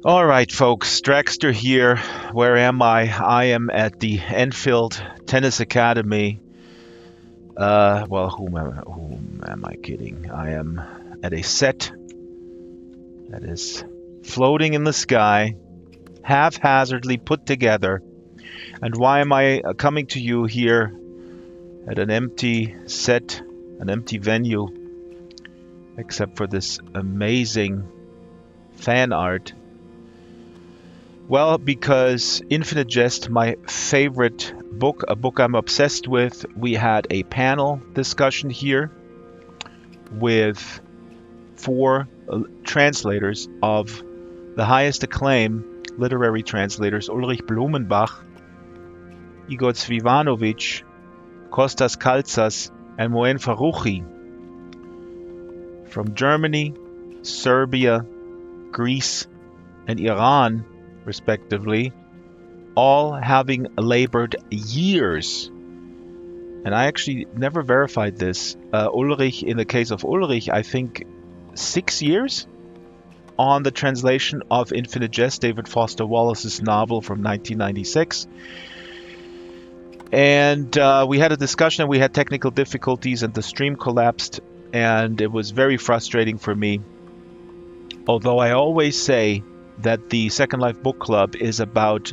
All right, folks, Draxtor here. Where am I? I am at the Enfield Tennis Academy. Whom am I kidding? I am at a set that is floating in the sky, haphazardly put together. And why am I coming to you here at an empty set, an empty venue, except for this amazing fan art? Well, because Infinite Jest, my favorite book, a book I'm obsessed with, we had a panel discussion here with four translators of the highest acclaim, literary translators: Ulrich Blumenbach, Igor Cvijanović, Kostas Kaltsas, and Moeen Farrokhi. From Germany, Serbia, Greece, and Iran, respectively, all having labored years. And I actually never verified this. Ulrich, in the case of Ulrich, I think 6 years on the translation of Infinite Jest, David Foster Wallace's novel from 1996. And we had a discussion and we had technical difficulties and the stream collapsed, and it was very frustrating for me. Although I always say that the Second Life Book Club is about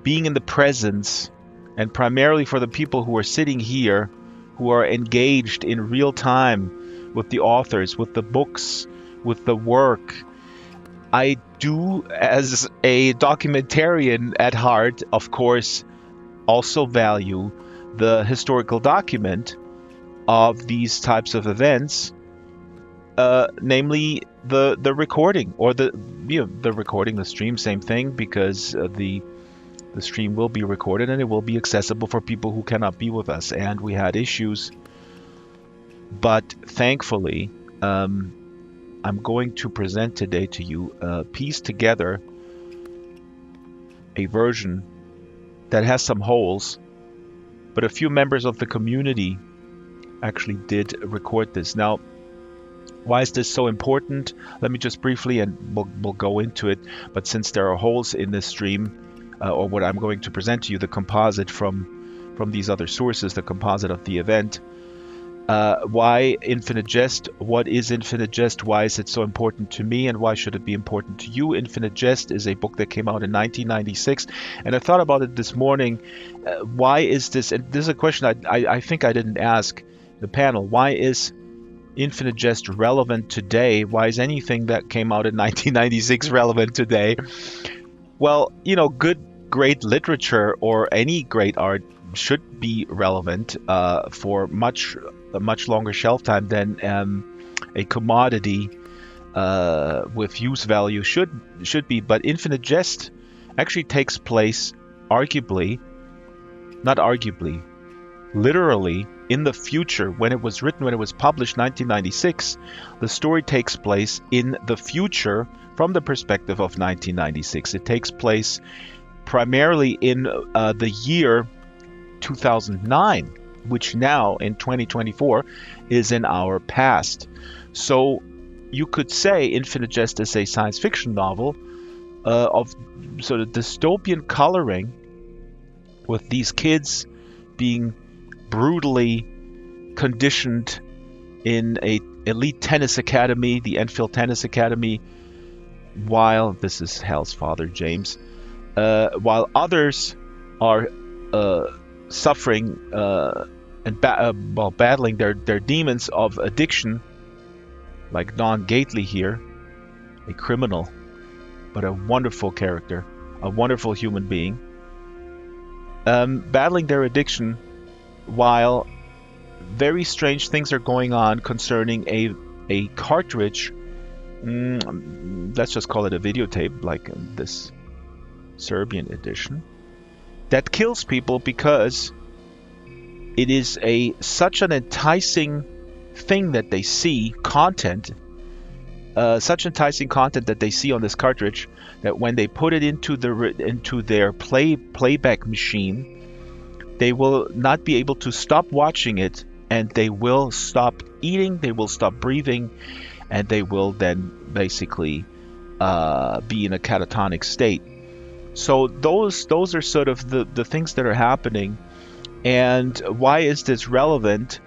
being in the presence, and primarily for the people who are sitting here, who are engaged in real time with the authors, with the books, with the work. I do, as a documentarian at heart, of course, also value the historical document of these types of events, namely the recording, or the recording, the stream, same thing, because the stream will be recorded and it will be accessible for people who cannot be with us. And we had issues, but thankfully, I'm going to present today to you, piece together a version that has some holes, but a few members of the community actually did record this. Now, why is this so important? Let me just briefly, and we'll go into it. But since there are holes in this stream, or what I'm going to present to you, the composite from these other sources, the composite of the event, why Infinite Jest? What is Infinite Jest? Why is it so important to me, and why should it be important to you? Infinite Jest is a book that came out in 1996, and I thought about it this morning. Why is this? And this is a question I think I didn't ask the panel. Why is Infinite Jest relevant today? Why is anything that came out in 1996 relevant today? Well, great literature or any great art should be relevant for much longer shelf time than a commodity with use value should be. But Infinite Jest actually takes place literally in the future. When it was written, when it was published, 1996, the story takes place in the future from the perspective of 1996. It takes place primarily in the year 2009, which now in 2024 is in our past. So you could say Infinite Jest is a science fiction novel of sort of dystopian coloring, with these kids being brutally conditioned in a elite tennis academy, the Enfield Tennis Academy, while this is Hell's Father James, while others are suffering and battling their demons of addiction, like Don Gately here, a criminal, but a wonderful character, a wonderful human being, battling their addiction while very strange things are going on concerning a cartridge. Let's just call it a videotape, like this Serbian edition, that kills people because it is such an enticing thing that they see, such enticing content that they see on this cartridge, that when they put it into their playback machine, they will not be able to stop watching it, and they will stop eating, they will stop breathing, and they will then basically be in a catatonic state. So those are sort of the things that are happening. And why is this relevant?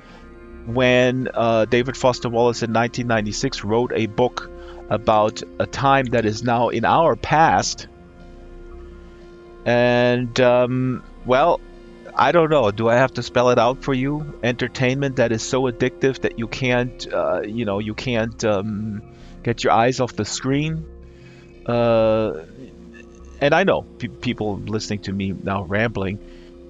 When David Foster Wallace in 1996 wrote a book about a time that is now in our past. And, well, I don't know. Do I have to spell it out for you? Entertainment that is so addictive that you can't, you can't get your eyes off the screen. And I know people listening to me now rambling,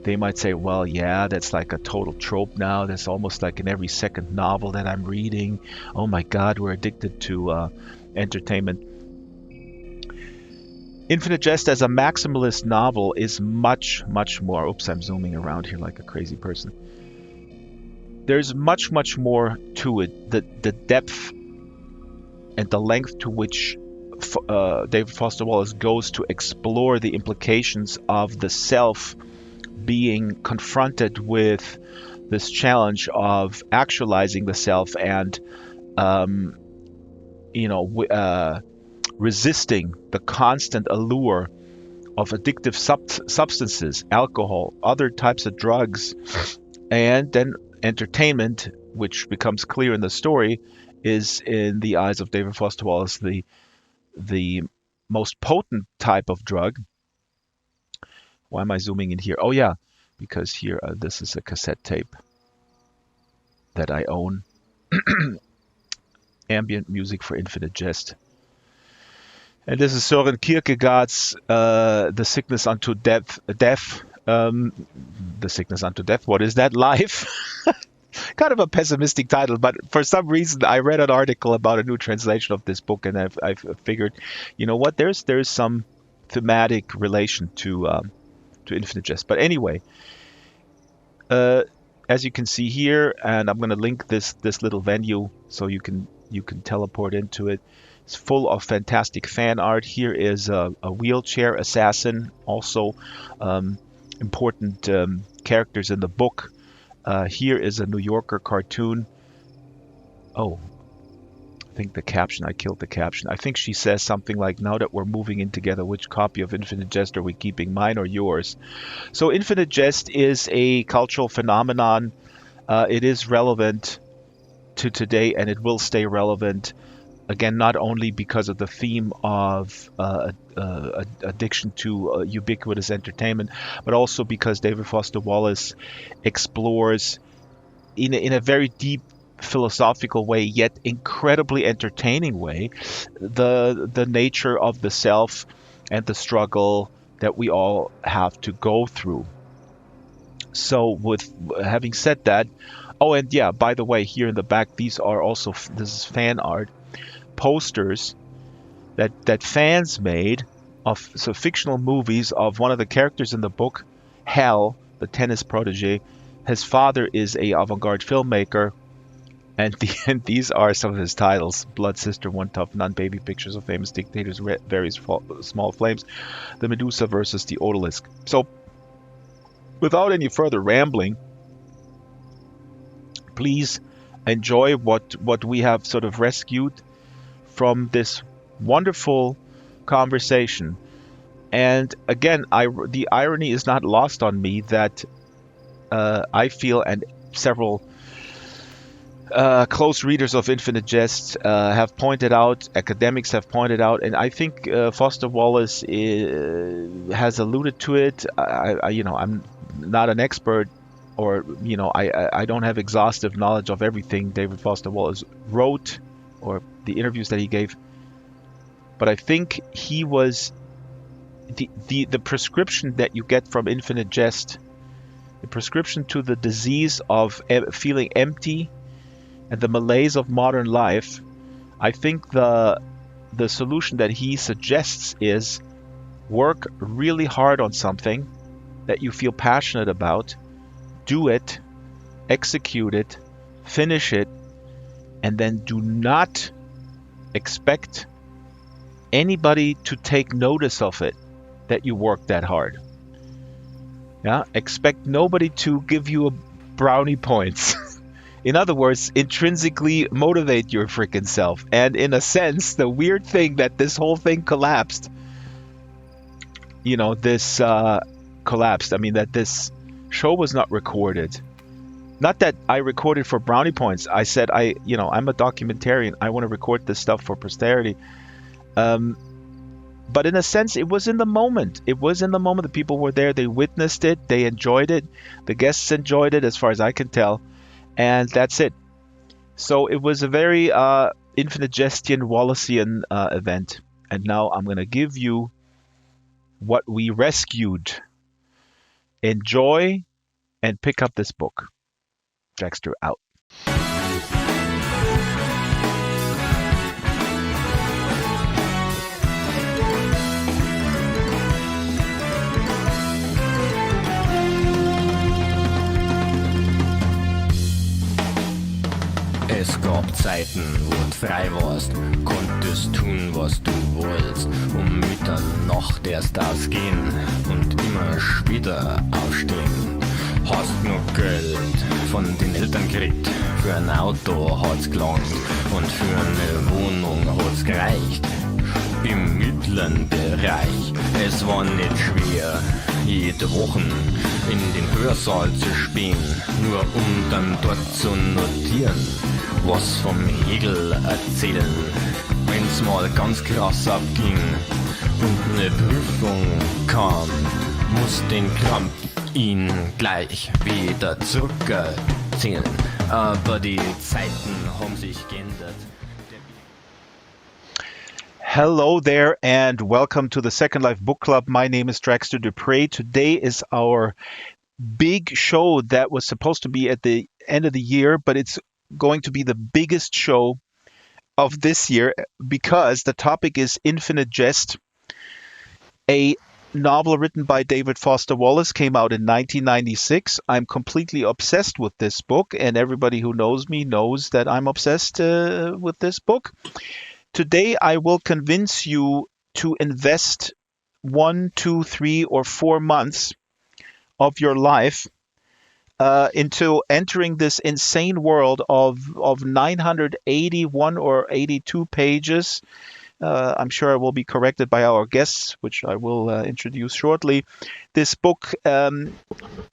they might say, well, yeah, that's like a total trope now. That's almost like in every second novel that I'm reading. Oh my God, we're addicted to entertainment. Infinite Jest as a maximalist novel is much, much more. Oops, I'm zooming around here like a crazy person. There's much, much more to it. The depth and the length to which David Foster Wallace goes to explore the implications of the self being confronted with this challenge of actualizing the self and, resisting the constant allure of addictive substances, alcohol, other types of drugs, and then entertainment, which becomes clear in the story, is in the eyes of David Foster Wallace the most potent type of drug. Why am I zooming in here? Oh yeah, because here this is a cassette tape that I own. Ambient music for Infinite Jest. And this is Søren Kierkegaard's The Sickness Unto Death. The Sickness Unto Death. What is that? Life? Kind of a pessimistic title, but for some reason I read an article about a new translation of this book, and I've figured, you know what? There's some thematic relation to Infinite Jest. But anyway, as you can see here, and I'm going to link this little venue so you can teleport into it. It's full of fantastic fan art. Here is a wheelchair assassin, also important characters in the book. Here is a New Yorker cartoon. Oh, I think the caption, I killed the caption. I think she says something like, now that we're moving in together, which copy of Infinite Jest are we keeping, mine or yours? So Infinite Jest is a cultural phenomenon. It is relevant to today, and it will stay relevant. Again, not only because of the theme of addiction to ubiquitous entertainment, but also because David Foster Wallace explores in a very deep philosophical way, yet incredibly entertaining way, the nature of the self and the struggle that we all have to go through. So with having said that, oh, and yeah, by the way, here in the back, this is fan art. Posters that fans made of fictional movies of one of the characters in the book, Hal, the tennis protege. His father is a avant-garde filmmaker, and these are some of his titles: Blood Sister, One Tough Nun, Baby Pictures of Famous Dictators, Various Small Flames, The Medusa versus the Odalisque. So, without any further rambling, please enjoy what we have sort of rescued from this wonderful conversation. And again, the irony is not lost on me that I feel, and several close readers of Infinite Jest have pointed out, academics have pointed out, and I think Foster Wallace has alluded to it. I'm not an expert, or I don't have exhaustive knowledge of everything David Foster Wallace wrote or the interviews that he gave, but I think he was the prescription that you get from Infinite Jest, the prescription to the disease of feeling empty and the malaise of modern life. I think the solution that he suggests is work really hard on something that you feel passionate about, do it, execute it, finish it, and then do not expect anybody to take notice of it, that you work that hard. Yeah, expect nobody to give you brownie points. In other words, intrinsically motivate your freaking self. And in a sense, the weird thing that this whole thing collapsed, this collapsed. I mean, that this show was not recorded. Not that I recorded for brownie points. I said, I'm a documentarian. I want to record this stuff for posterity. But in a sense, it was in the moment. It was in the moment. The people were there. They witnessed it. They enjoyed it. The guests enjoyed it, as far as I can tell. And that's it. So it was a very Infinite Jestian Wallacean event. And now I'm going to give you what we rescued. Enjoy and pick up this book. Draxtor out. Es gab Zeiten, wo du frei warst, konntest tun, was du wolltest. Um Mitternacht erst ausgehen und immer später aufstehen. Hast nur Geld von den Eltern gekriegt, für ein Auto hat's gelangt und für eine Wohnung hat's gereicht. Im mittleren Bereich, es war nicht schwer, jede Woche in den Hörsaal zu spähen, nur um dann dort zu notieren, was vom Hegel erzählen, wenn's mal ganz krass abging und eine Prüfung kam, muss den Krampf ihn gleich wieder zurückerzählen, aber die Zeiten haben sich geändert. Hello there and welcome to the Second Life Book Club. My name is Draxtor Dupre. Today is our big show that was supposed to be at the end of the year, but it's going to be the biggest show of this year because the topic is Infinite Jest, a novel written by David Foster Wallace, came out in 1996. I'm completely obsessed with this book, and everybody who knows me knows that I'm obsessed with this book. Today, I will convince you to invest 1, 2, 3, or 4 months of your life into entering this insane world of 981 or 82 pages. I'm sure I will be corrected by our guests, which I will introduce shortly. This book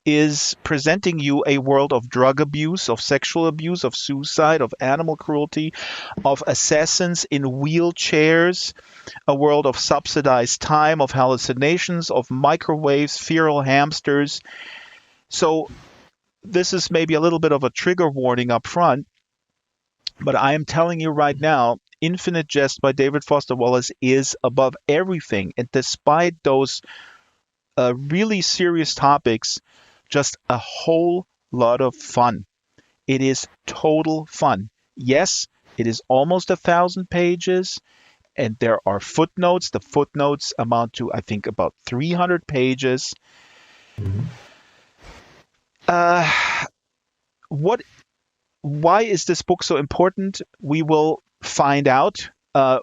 is presenting you a world of drug abuse, of sexual abuse, of suicide, of animal cruelty, of assassins in wheelchairs, a world of subsidized time, of hallucinations, of microwaves, feral hamsters. So this is maybe a little bit of a trigger warning up front, but I am telling you right now, Infinite Jest by David Foster Wallace is above everything. And despite those really serious topics, just a whole lot of fun. It is total fun. Yes, it is almost 1,000 pages, and there are footnotes. The footnotes amount to, I think, about 300 pages. Why is this book so important? We will find out.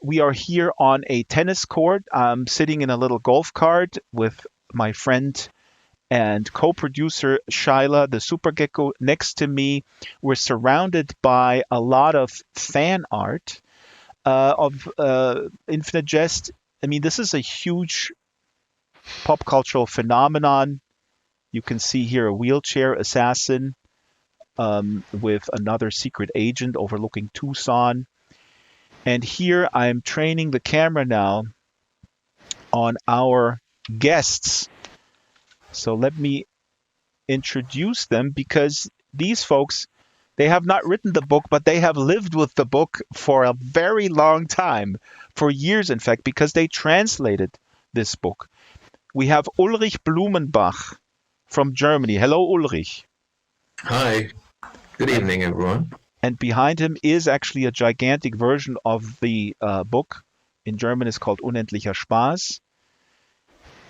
We are here on a tennis court. I'm sitting in a little golf cart with my friend and co-producer Shyla, the Super Gecko, next to me. We're surrounded by a lot of fan art of Infinite Jest. I mean, this is a huge pop cultural phenomenon. You can see here a wheelchair assassin with another secret agent overlooking Tucson. And here I'm training the camera now on our guests. So let me introduce them, because these folks, they have not written the book, but they have lived with the book for a very long time, for years, in fact, because they translated this book. We have Ulrich Blumenbach from Germany. Hello, Ulrich. Hi. Good evening, everyone. And behind him is actually a gigantic version of the book. In German, it's called Unendlicher Spaß.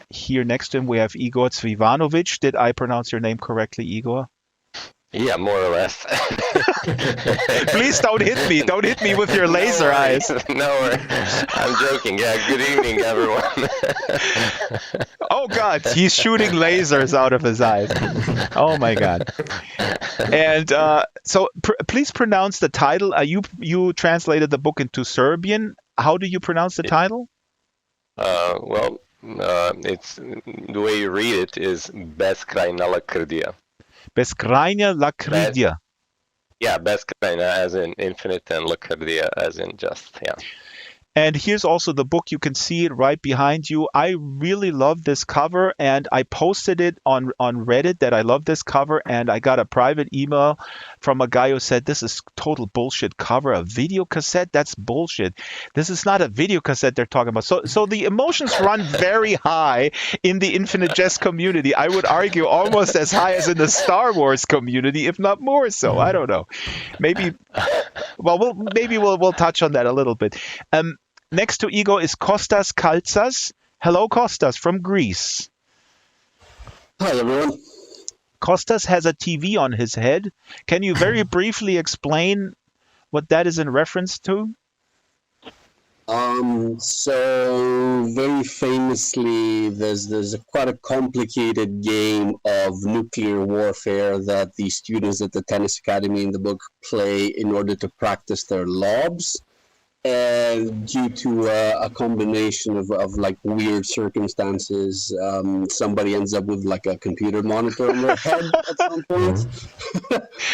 Here next to him, we have Igor Cvijanović. Did I pronounce your name correctly, Igor? Yeah, more or less. Please don't hit me. Don't hit me with your laser eyes. No worries. I'm joking. Yeah, good evening, everyone. Oh, God, he's shooting lasers out of his eyes. Oh, my God. And so please pronounce the title. You translated the book into Serbian. How do you pronounce the title? It's the way you read it is Beskrajna Lakrdija. Beskrajna Lakrdija. Yeah, Beskrajna as in infinite and Lakrdija as in just, yeah. And here's also the book. You can see it right behind you. I really love this cover, and I posted it on Reddit that I love this cover, and I got a private email from a guy who said, this is total bullshit cover. A video cassette? That's bullshit. This is not a video cassette they're talking about. So the emotions run very high in the Infinite Jest community. I would argue almost as high as in the Star Wars community, if not more so. I don't know. Maybe we'll touch on that a little bit. Next to Igor is Kostas Kaltsas. Hello, Kostas from Greece. Hi, everyone. Kostas has a TV on his head. Can you very briefly explain what that is in reference to? So very famously, there's quite a complicated game of nuclear warfare that the students at the tennis academy in the book play in order to practice their lobs. And due to a combination of like weird circumstances, somebody ends up with like a computer monitor on their head at some point.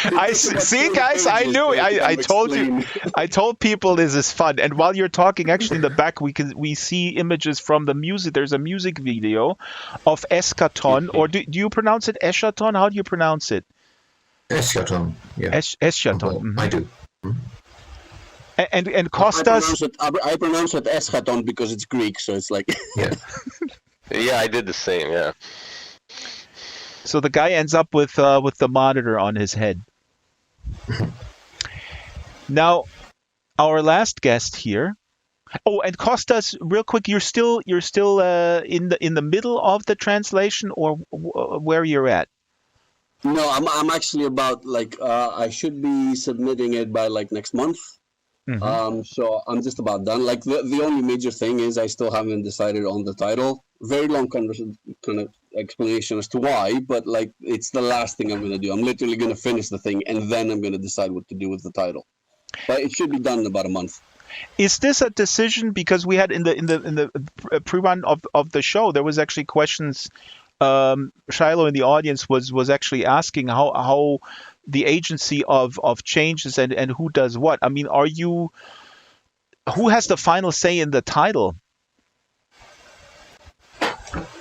I see, guys. I knew. I told you. I told people this is fun. And while you're talking, actually in the back we see images from the music. There's a music video of Eschaton, or do you pronounce it Eschaton? How do you pronounce it? Eschaton. Yeah. Eschaton. I do. And Kostas. I pronounce it Eschaton because it's Greek, so it's like. Yeah. Yeah, I did the same. Yeah. So the guy ends up with the monitor on his head. Now, our last guest here. Oh, and Kostas, real quick, you're still in the middle of the translation, or where you're at? No, I'm actually about like I should be submitting it by like next month. Mm-hmm. So I'm just about done. Like the only major thing is I still haven't decided on the title. Very long kind of explanation as to why, but like it's the last thing I'm gonna do. I'm literally gonna finish the thing and then I'm gonna decide what to do with the title. But it should be done in about a month. Is this a decision because we had in the pre-run of the show there was actually questions. Shiloh in the audience was actually asking how the agency of changes and who does what. I mean, who has the final say in the title?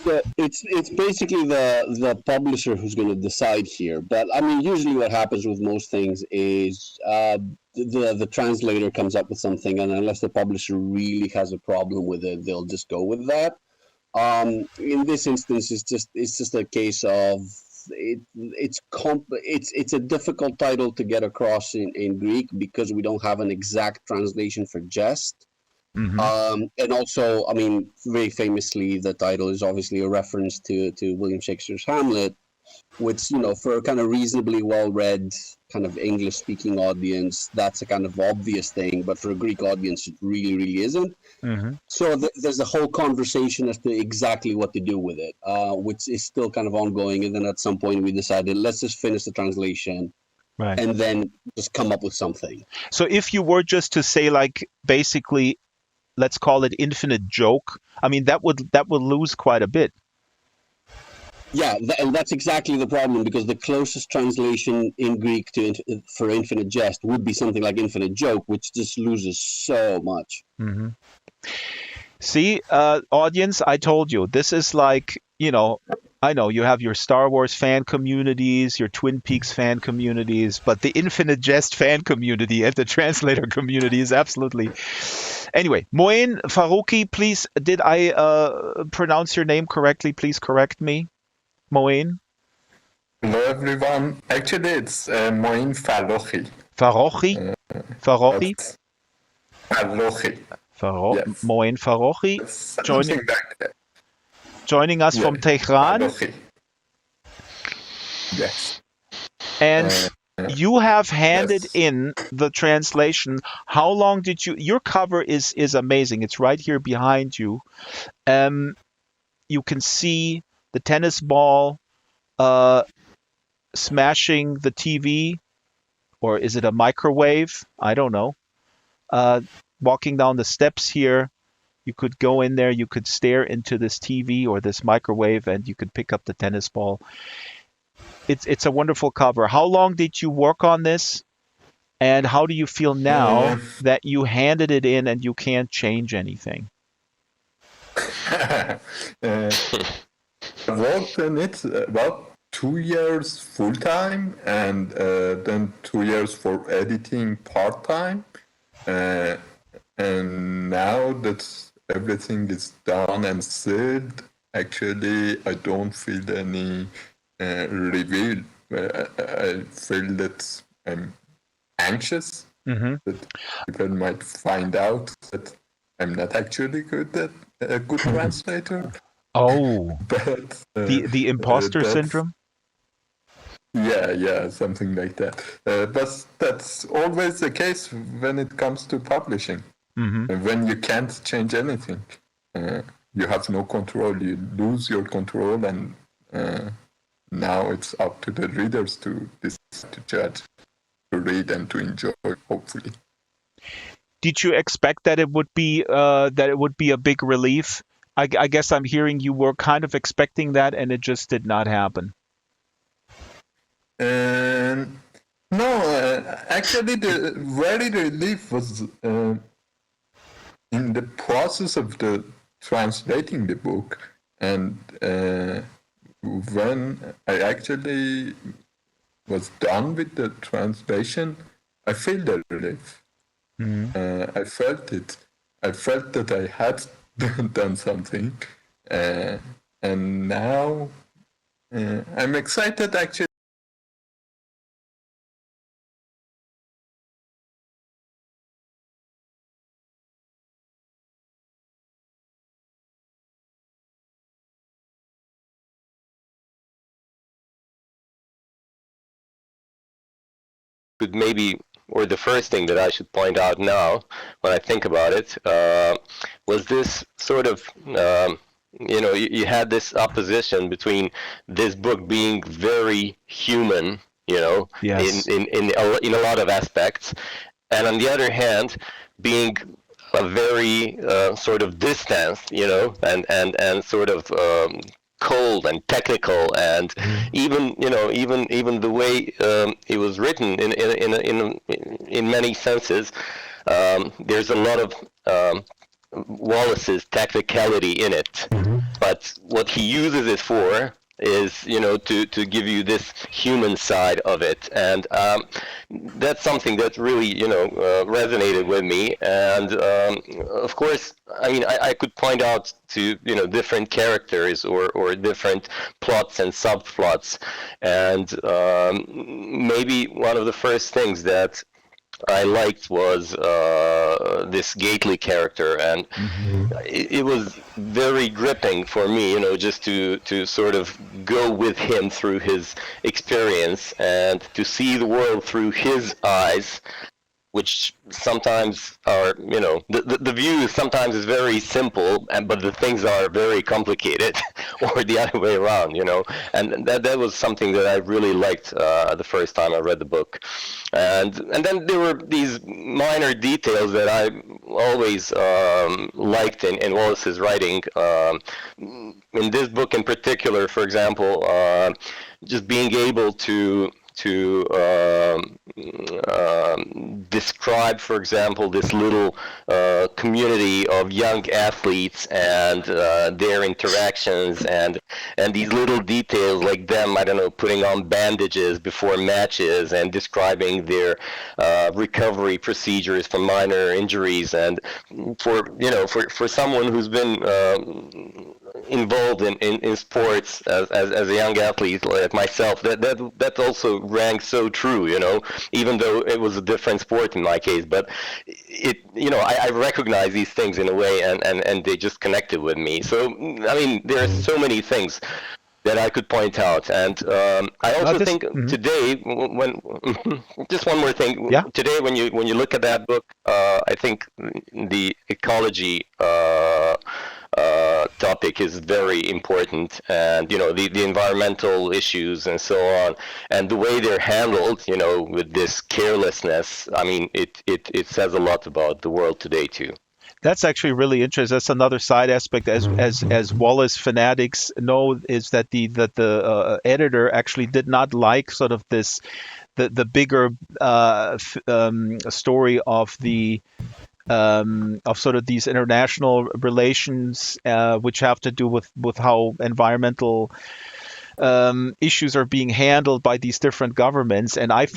Yeah, it's basically the publisher who's going to decide here. But I mean, usually what happens with most things is the translator comes up with something, and unless the publisher really has a problem with it, they'll just go with that. In this instance, it's just a case of it's a difficult title to get across in Greek because we don't have an exact translation for Jest. Mm-hmm. And also, I mean, very famously, the title is obviously a reference to William Shakespeare's Hamlet, which, you know, for a kind of reasonably well-read kind of English-speaking audience, that's a kind of obvious thing, but for a Greek audience, it really, really isn't. Mm-hmm. So there's a whole conversation as to exactly what to do with it, which is still kind of ongoing. And then at some point, we decided, let's just finish the translation. Right. And then just come up with something. So if you were just to say, like, basically, let's call it infinite joke, I mean, that would lose quite a bit. Yeah, and that's exactly the problem, because the closest translation in Greek for infinite jest would be something like infinite joke, which just loses so much. Mm-hmm. See, audience, I told you, this is like, you know, I know you have your Star Wars fan communities, your Twin Peaks fan communities, but the Infinite Jest fan community and the translator community is absolutely... Anyway, Moeen, Farrokhi, please, did I pronounce your name correctly? Please correct me. Moeen? Hello everyone. Actually, it's Moeen Farrokhi. Farrokhi? Farrokhi? Farrokhi. Yes. Moeen Farrokhi. Joining us from Tehran. Farrokhi. Yes. And You have handed Yes. in the translation. How long did you? Your cover is amazing. It's right here behind you. You can see the tennis ball smashing the TV, or is it a microwave? I don't know. Walking down the steps here, you could go in there. You could stare into this TV or this microwave, and you could pick up the tennis ball. It's a wonderful cover. How long did you work on this? And how do you feel now that you handed it in and you can't change anything? I worked on it about 2 years full time, and then 2 years for editing part time. And now that everything is done and said, actually, I don't feel any reveal. I feel that I'm anxious that people might find out that I'm not actually good at a good translator. Oh, But the imposter syndrome? Yeah, something like that. But that's always the case when it comes to publishing. When you can't change anything, you have no control. You lose your control, and now it's up to the readers to decide, to judge, to read, and to enjoy. Hopefully. Did you expect that it would be a big relief? I guess I'm hearing you were kind of expecting that, and it just did not happen. No, actually, the very relief was in the process of the translating the book, and when I actually was done with the translation, I feel the relief. I felt it. I felt that I had done something, and now I'm excited actually. Could maybe, or the first thing that I should point out now, when I think about it, was this sort of, you had this opposition between this book being very human, Yes. in a lot of aspects, and on the other hand, being a very sort of distanced, and sort of cold and technical, and even the way it was written in many senses, there's a lot of Wallace's technicality in it, but what he uses it for is to give you this human side of it, and that's something that really resonated with me. And of course, I mean, I could point out to different characters or different plots and subplots, and maybe one of the first things that I liked was this Gately character, and it was very gripping for me, just to sort of go with him through his experience and to see the world through his eyes, which sometimes are, the view sometimes is very simple, but the things are very complicated, or the other way around, and that was something that I really liked the first time I read the book. And then there were these minor details that I always liked in Wallace's writing. In this book in particular, for example, just being able to describe, for example, this little community of young athletes and their interactions, and these little details like them, I don't know, putting on bandages before matches and describing their recovery procedures for minor injuries. And for someone who's been involved in sports as a young athlete like myself, that also rang so true, even though it was a different sport in my case. But I recognize these things in a way, and they just connected with me. So I mean, there are so many things that I could point out. And I also think today, when just one more thing, today when you look at that book, I think the ecology topic is very important, and the environmental issues and so on, and the way they're handled, with this carelessness. I mean, it says a lot about the world today too. That's actually really interesting. That's another side aspect, as Wallace fanatics know, is that the editor actually did not like sort of this the bigger story of the of sort of these international relations, which have to do with how environmental issues are being handled by these different governments. And I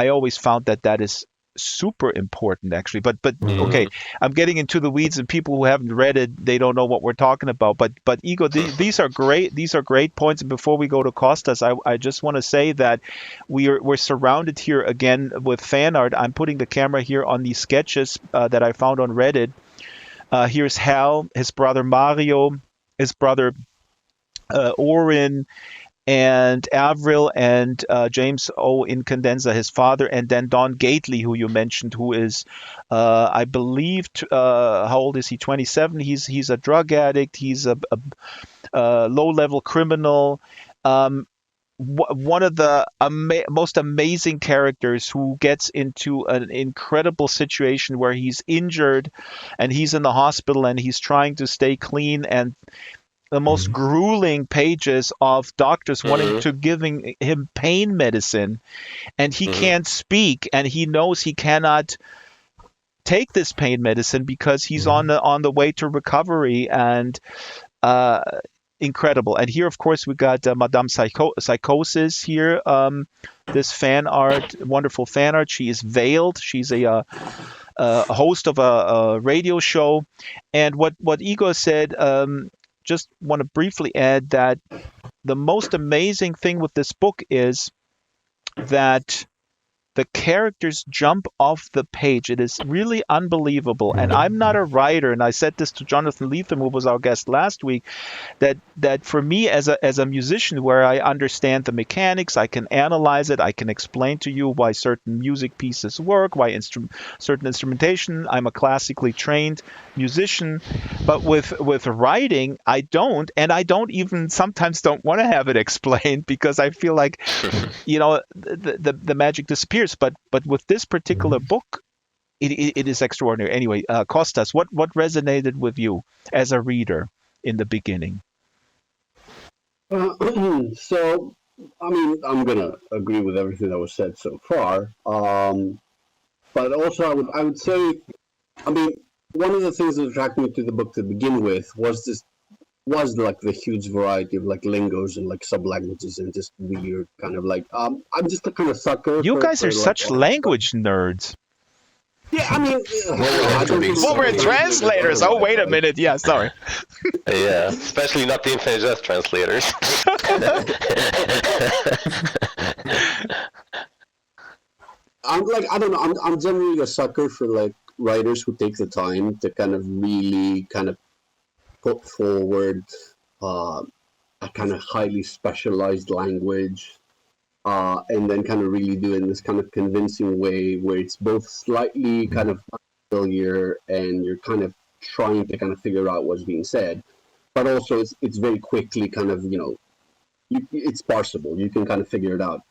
always found that is super important, actually. But okay, I'm getting into the weeds, and people who haven't read it, they don't know what we're talking about. But Igor, these are great. These are great points. And before we go to Kostas, I just want to say that we're surrounded here again with fan art. I'm putting the camera here on these sketches that I found on Reddit. Here's Hal, his brother Mario, his brother Orin, and Avril, and James O. Incandenza, his father, and then Don Gately, who you mentioned, who is, I believe, how old is he? 27. He's a drug addict. He's a low-level criminal. One of the most amazing characters, who gets into an incredible situation where he's injured, and he's in the hospital, and he's trying to stay clean, and the most grueling pages of doctors wanting to giving him pain medicine, and he can't speak, and he knows he cannot take this pain medicine because he's on the way to recovery, and incredible. And here, of course, we got Madame Psychosis here. This fan art, wonderful fan art. She is veiled. She's a host of a radio show, and what Igor said. Just want to briefly add that the most amazing thing with this book is that the characters jump off the page. It is really unbelievable. And I'm not a writer, and I said this to Jonathan Lethem, who was our guest last week, that for me as a musician, where I understand the mechanics, I can analyze it, I can explain to you why certain music pieces work, why certain instrumentation. I'm a classically trained musician, but with writing, I don't, and I sometimes don't want to have it explained, because I feel like, the magic disappears. But with this particular book, it is extraordinary. Anyway, Kostas, what resonated with you as a reader in the beginning? So, I mean, I'm gonna agree with everything that was said so far. But also, I would say, I mean, one of the things that attracted me to the book to begin with was like the huge variety of like lingos and like sub-languages and just weird kind of like I'm just a kind of sucker. You guys are such language nerds. Yeah, I mean, we're translators. Oh, wait a minute. Yeah, sorry. Yeah, especially not the Infinite Jest translators. I'm generally a sucker for like writers who take the time to kind of really kind of put forward a kind of highly specialized language, and then kind of really do it in this kind of convincing way where it's both slightly kind of unfamiliar and you're kind of trying to kind of figure out what's being said, but also it's very quickly kind of, it's parsable. You can kind of figure it out.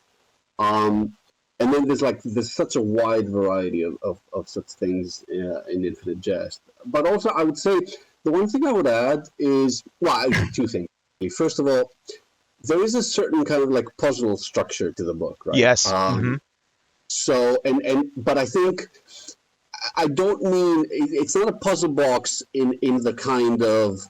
And then there's such a wide variety of such things in Infinite Jest. But also I would say, the one thing I would add is, two things. First of all, there is a certain kind of like puzzle structure to the book, right? Yes. So, but I think, I don't mean, it's not a puzzle box in the kind of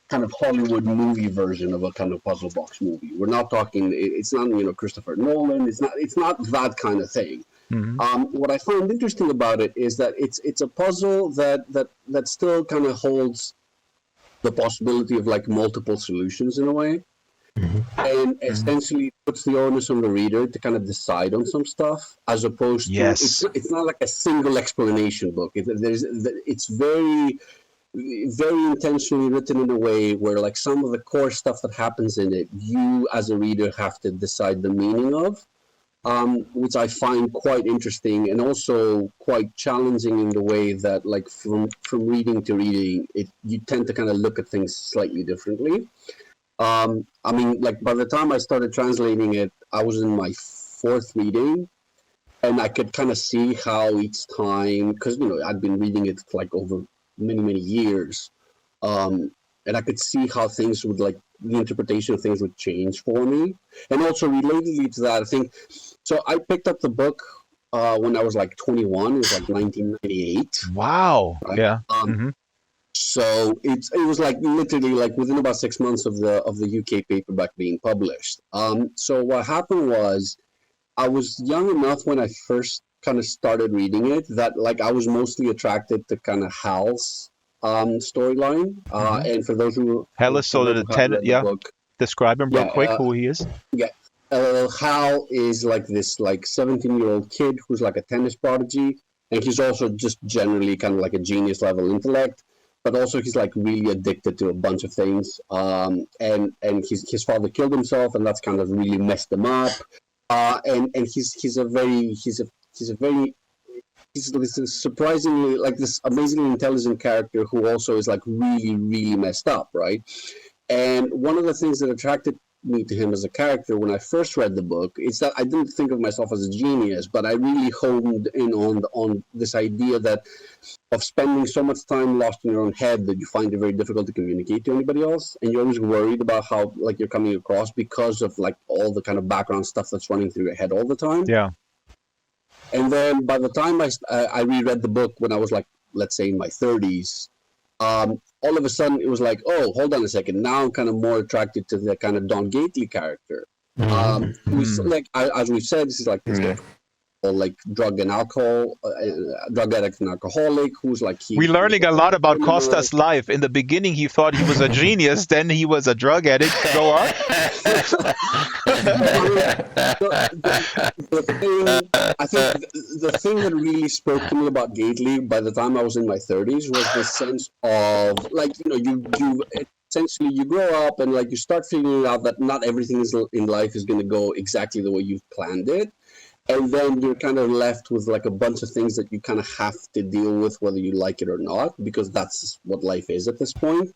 kind of Hollywood movie version of a kind of puzzle box movie. We're not talking, it's not, Christopher Nolan, it's not that kind of thing. What I find interesting about it is that it's a puzzle that still kind of holds the possibility of like multiple solutions in a way, and essentially puts the onus on the reader to kind of decide on some stuff, as opposed to it's not like a single explanation book. It's very intentionally written in a way where like some of the core stuff that happens in it, you as a reader have to decide the meaning of, which I find quite interesting and also quite challenging in the way that like from reading to reading, you tend to kind of look at things slightly differently. I mean, like by the time I started translating it, I was in my fourth reading, and I could kind of see how each time, because I'd been reading it like over many years, and I could see how things would like the interpretation of things would change for me. And also relatedly to that, I think so. I picked up the book when I was like 21. It was like 1998. Wow. Right? Yeah. So it was like literally like within about 6 months of the UK paperback being published. So what happened was I was young enough when I first kind of started reading it that like I was mostly attracted to kind of Hal's storyline. And for those who Hal is sort of the tenant. Yeah. Book, describe him real quick. Who he is. Yeah. Hal is like this like 17-year-old kid who's like a tennis prodigy, and he's also just generally kind of like a genius level intellect. But also he's like really addicted to a bunch of things, and his father killed himself, and that's kind of really messed him up. And he's this surprisingly like this amazingly intelligent character who also is like really messed up, right? And one of the things that attracted me to him as a character when I first read the book is that I didn't think of myself as a genius, but I really honed in on this idea that of spending so much time lost in your own head that you find it very difficult to communicate to anybody else, and you're always worried about how like you're coming across because of like all the kind of background stuff that's running through your head all the time. Yeah. And then by the time I reread the book when I was like, let's say in my 30s, all of a sudden it was like, oh, hold on a second. Now I'm kind of more attracted to the kind of Don Gately character. Who's like, as we've said, this is like this guy, like drug addict and alcoholic, who's like we're learning a lot about Kostas' life. In the beginning, he thought he was a genius. Then he was a drug addict. Go on. I think the thing that really spoke to me about Gately by the time I was in my 30s was the sense of like you essentially you grow up and like you start figuring out that not everything in life is going to go exactly the way you've planned it. And then you're kind of left with like a bunch of things that you kind of have to deal with whether you like it or not, because that's what life is at this point.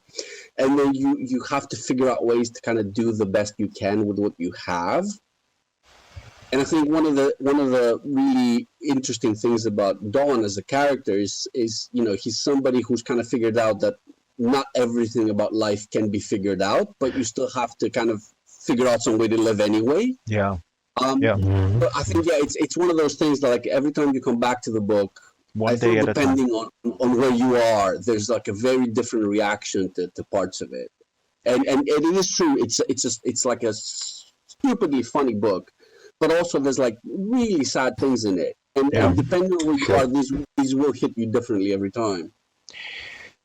And then you have to figure out ways to kind of do the best you can with what you have. And I think one of the really interesting things about Don as a character is he's somebody who's kind of figured out that not everything about life can be figured out, but you still have to kind of figure out some way to live anyway. Yeah. But I think it's one of those things that like every time you come back to the book, one day at a time, depending on where you are, there's like a very different reaction to parts of it, and it is true. It's like a stupidly funny book, but also there's like really sad things in it, and depending on where you are, these will hit you differently every time.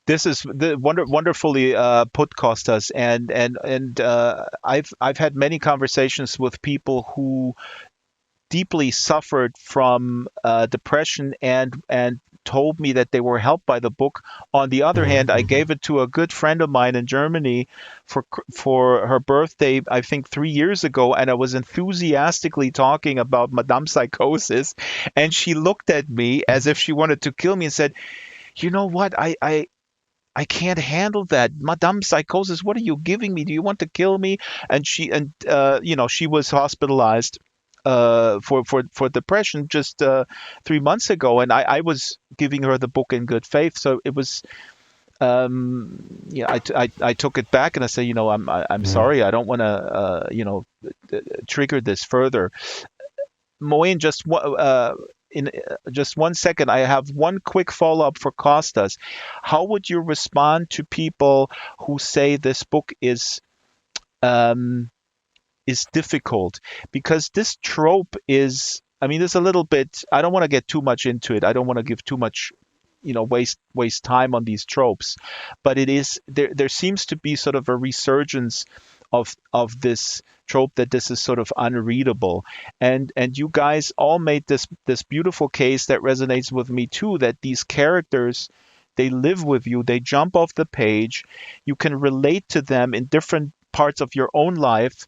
This is wonderfully put, Kostas, and I've had many conversations with people who deeply suffered from depression and told me that they were helped by the book. On the other hand, I gave it to a good friend of mine in Germany for her birthday, I think 3 years ago, and I was enthusiastically talking about Madame Psychosis, and she looked at me as if she wanted to kill me and said, "You know what? I can't handle that. Madame Psychosis, what are you giving me? Do you want to kill me?" And she was hospitalized for depression just 3 months ago, and I was giving her the book in good faith. So it was, I took it back and I said, I'm sorry, I don't want to, trigger this further. Moeen, in just 1 second, I have one quick follow-up for Kostas. How would you respond to people who say this book is difficult? Because this trope is, there's a little bit, I don't want to get too much into it. I don't want to give too much, waste time on these tropes. But it is, there seems to be sort of a resurgence of this trope that this is sort of unreadable, and you guys all made this beautiful case that resonates with me too, that these characters They live with you. They jump off the page. You can relate to them in different parts of your own life,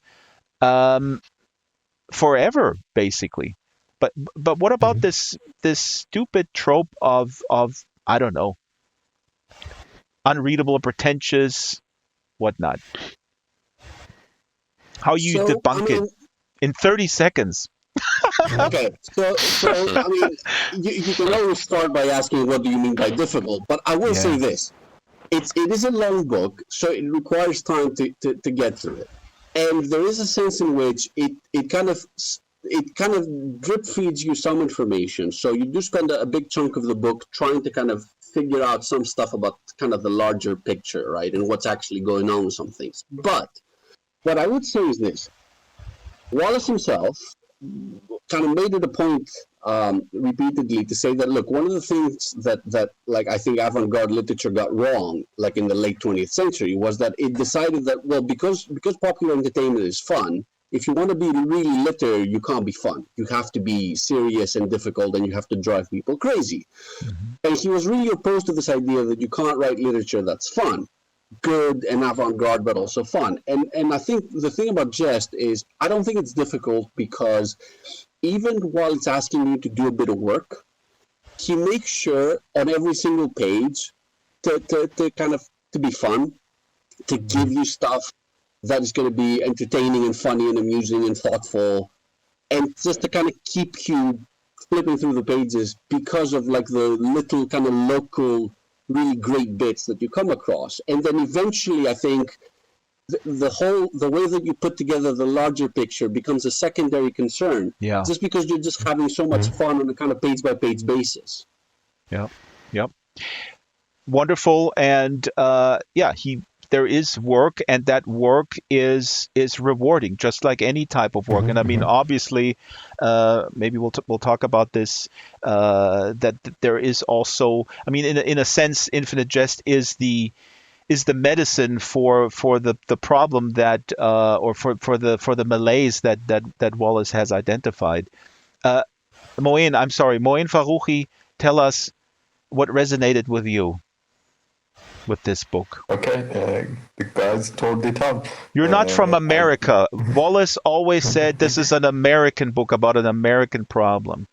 forever, basically. But what about this stupid trope of I don't know, unreadable, pretentious, whatnot? How you debunk it in 30 seconds? Okay, so I mean, you can always start by asking, what do you mean by difficult? But I will say this: it is a long book, so it requires time to get through it, and there is a sense in which it kind of drip feeds you some information. So you do spend a big chunk of the book trying to kind of figure out some stuff about kind of the larger picture, right, and what's actually going on with some things. But what I would say is this: Wallace himself kind of made it a point repeatedly to say that, look, one of the things that like I think avant-garde literature got wrong, like in the late 20th century, was that it decided that, well, because popular entertainment is fun, if you want to be really literary, you can't be fun. You have to be serious and difficult, and you have to drive people crazy. And he was really opposed to this idea that you can't write literature that's fun, good and avant-garde, but also fun. And I think the thing about Jest is, I don't think it's difficult, because even while it's asking you to do a bit of work, he makes sure on every single page to kind of to be fun, to give you stuff that is going to be entertaining and funny and amusing and thoughtful, and just to kind of keep you flipping through the pages because of like the little kind of local really great bits that you come across. And then eventually, I think the way that you put together the larger picture becomes a secondary concern. Yeah. Just because you're just having so much fun on a kind of page by page basis. Yep. Wonderful. And there is work, and that work is rewarding, just like any type of work. And I mean, obviously, maybe we'll talk about this. That there is also, I mean, in a sense, Infinite Jest is the medicine for the problem that or for the malaise that Wallace has identified. Moeen Farrokhi, tell us what resonated with you with this book. Okay, the guys told it out. You're not from America. Wallace always said this is an American book about an American problem.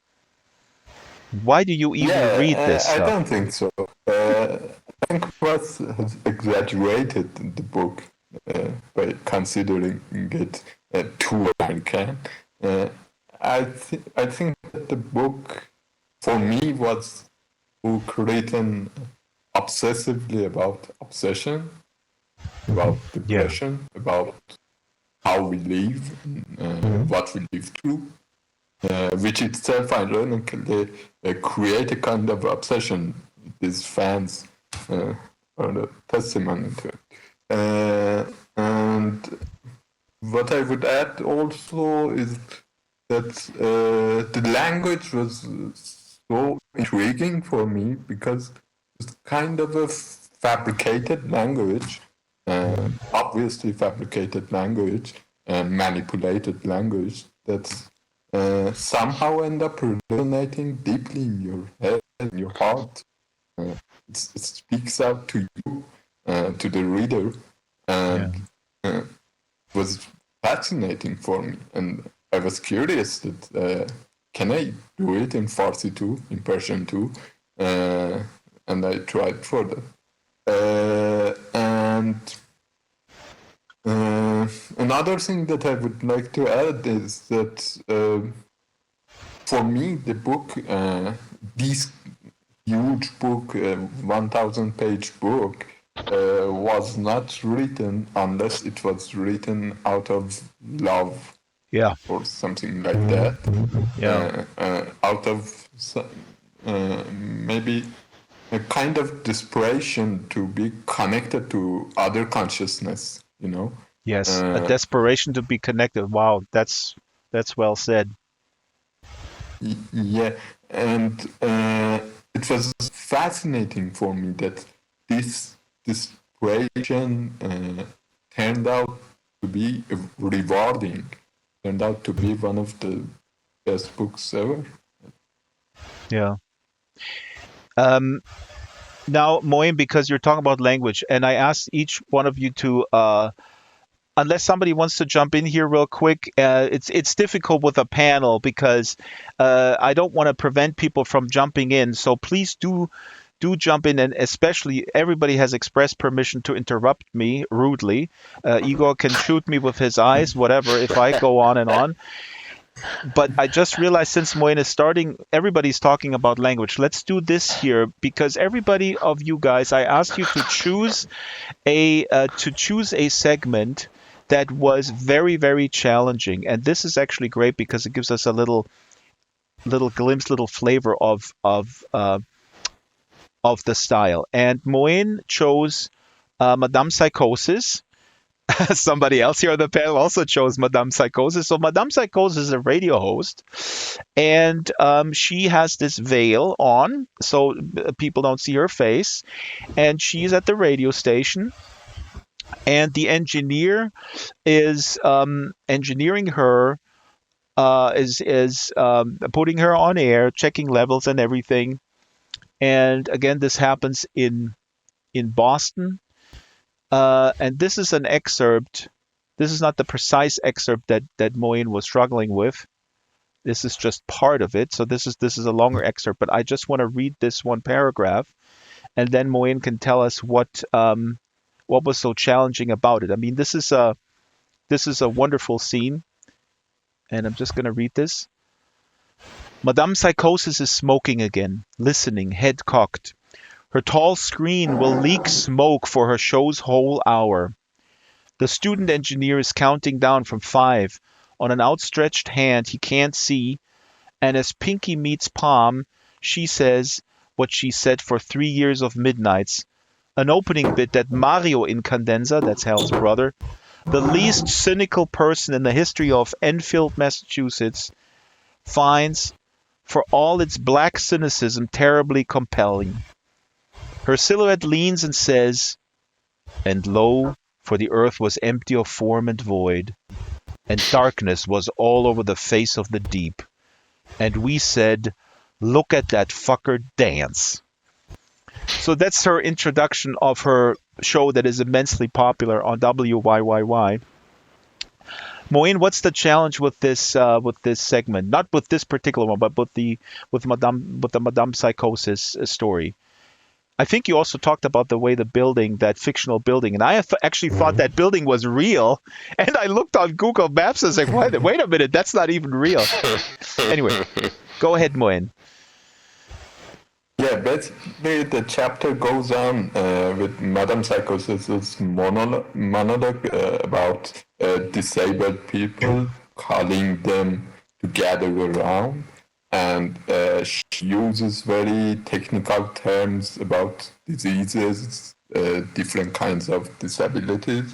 Why do you even read this stuff? I don't think so. I think Ross has exaggerated the book by considering it too American. I think that the book, for me, was a book written obsessively about obsession, about depression, about how we live, what we live through, which itself, ironically, create a kind of obsession. These fans are a testimony to it. And what I would add also is that the language was so intriguing for me, because it's kind of a fabricated language, obviously fabricated language, and manipulated language that's somehow end up resonating deeply in your head, in your heart. It speaks out to you, to the reader, and was fascinating for me. And I was curious that can I do it in Farsi too, in Persian too? And I tried for that. And another thing that I would like to add is that for me, the book, this huge book, 1,000-page book, was not written unless it was written out of love, or something like that. Out of maybe a kind of desperation to be connected to other consciousness, you know. Yes, a desperation to be connected. Wow, that's well said. Yeah, and it was fascinating for me that this desperation turned out to be rewarding, turned out to be one of the best books ever. Yeah. Now, Moeen, because you're talking about language, and I asked each one of you to, unless somebody wants to jump in here real quick, it's difficult with a panel because I don't want to prevent people from jumping in. So please do jump in, and especially everybody has expressed permission to interrupt me rudely. Igor can shoot me with his eyes, whatever, if I go on and on. But I just realized since Moeen is starting, everybody's talking about language. Let's do this here because everybody of you guys, I asked you to choose a segment that was very, very challenging, and this is actually great because it gives us a little glimpse, little flavor of the style. And Moeen chose Madame Psychosis. Somebody else here on the panel also chose Madame Psychosis. So Madame Psychosis is a radio host, and she has this veil on, so people don't see her face. And she's at the radio station, and the engineer is engineering her, is putting her on air, checking levels and everything. And again, this happens in Boston. And this is an excerpt. This is not the precise excerpt that Moeen was struggling with. This is just part of it. So this is a longer excerpt, but I just want to read this one paragraph, and then Moeen can tell us what was so challenging about it. I mean, this is a wonderful scene, and I'm just going to read this. Madame Psychosis is smoking again, listening, head cocked. Her tall screen will leak smoke for her show's whole hour. The student engineer is counting down from 5. On an outstretched hand he can't see, and as Pinky meets palm, she says what she said for 3 years of midnights. An opening bit that Mario Incandenza, that's Hal's brother, the least cynical person in the history of Enfield, Massachusetts, finds, for all its black cynicism, terribly compelling. Her silhouette leans and says, "And lo, for the earth was empty of form and void, and darkness was all over the face of the deep. And we said, look at that fucker dance." So that's her introduction of her show that is immensely popular on WYYY. Moeen, what's the challenge with this segment? Not with this particular one, but with the Madame Psychosis story. I think you also talked about the way the building, that fictional building, and I actually thought that building was real. And I looked on Google Maps and was like, wait a minute, that's not even real. Anyway, go ahead, Moeen. Yeah, basically the chapter goes on with Madame Psychosis's monologue about disabled people, calling them to gather around. And she uses very technical terms about diseases, different kinds of disabilities,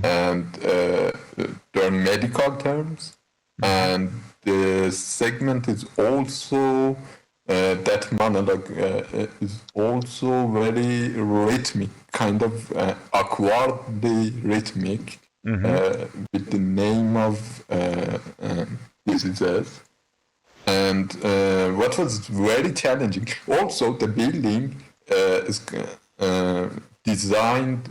and they're medical terms. And the segment is also, that monologue is also very rhythmic, kind of awkwardly rhythmic, with the name of diseases. And what was very challenging, also the building is designed